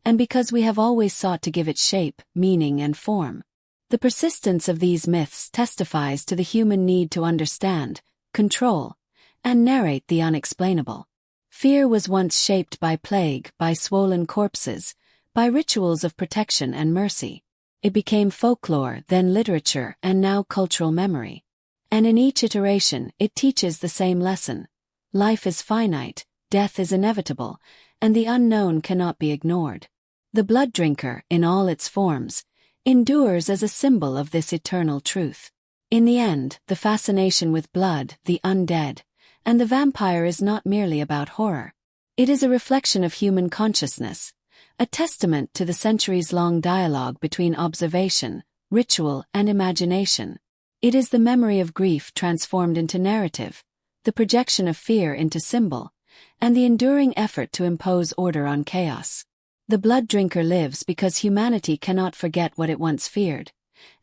and because we have always sought to give it shape, meaning, and form. The persistence of these myths testifies to the human need to understand, control, and narrate the unexplainable. Fear was once shaped by plague, by swollen corpses, by rituals of protection and mercy. It became folklore, then literature, and now cultural memory. And in each iteration, it teaches the same lesson. Life is finite, death is inevitable, and the unknown cannot be ignored. The blood drinker, in all its forms, endures as a symbol of this eternal truth. In the end, the fascination with blood, the undead, and the vampire is not merely about horror. It is a reflection of human consciousness, a testament to the centuries-long dialogue between observation, ritual, and imagination. It is the memory of grief transformed into narrative, the projection of fear into symbol, and the enduring effort to impose order on chaos. The blood drinker lives because humanity cannot forget what it once feared,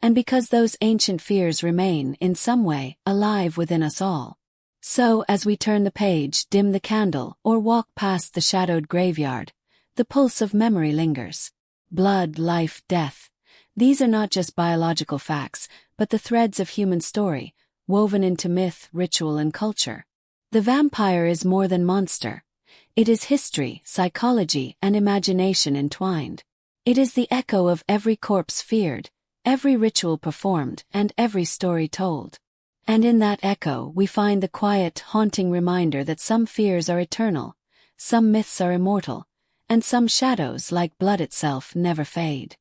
and because those ancient fears remain, in some way, alive within us all. So, as we turn the page, dim the candle, or walk past the shadowed graveyard, the pulse of memory lingers. Blood, life, death. These are not just biological facts, but the threads of human story, woven into myth, ritual, and culture. The vampire is more than monster. It is history, psychology, and imagination entwined. It is the echo of every corpse feared, every ritual performed, and every story told. And in that echo we find the quiet, haunting reminder that some fears are eternal, some myths are immortal, and some shadows, like blood itself, never fade.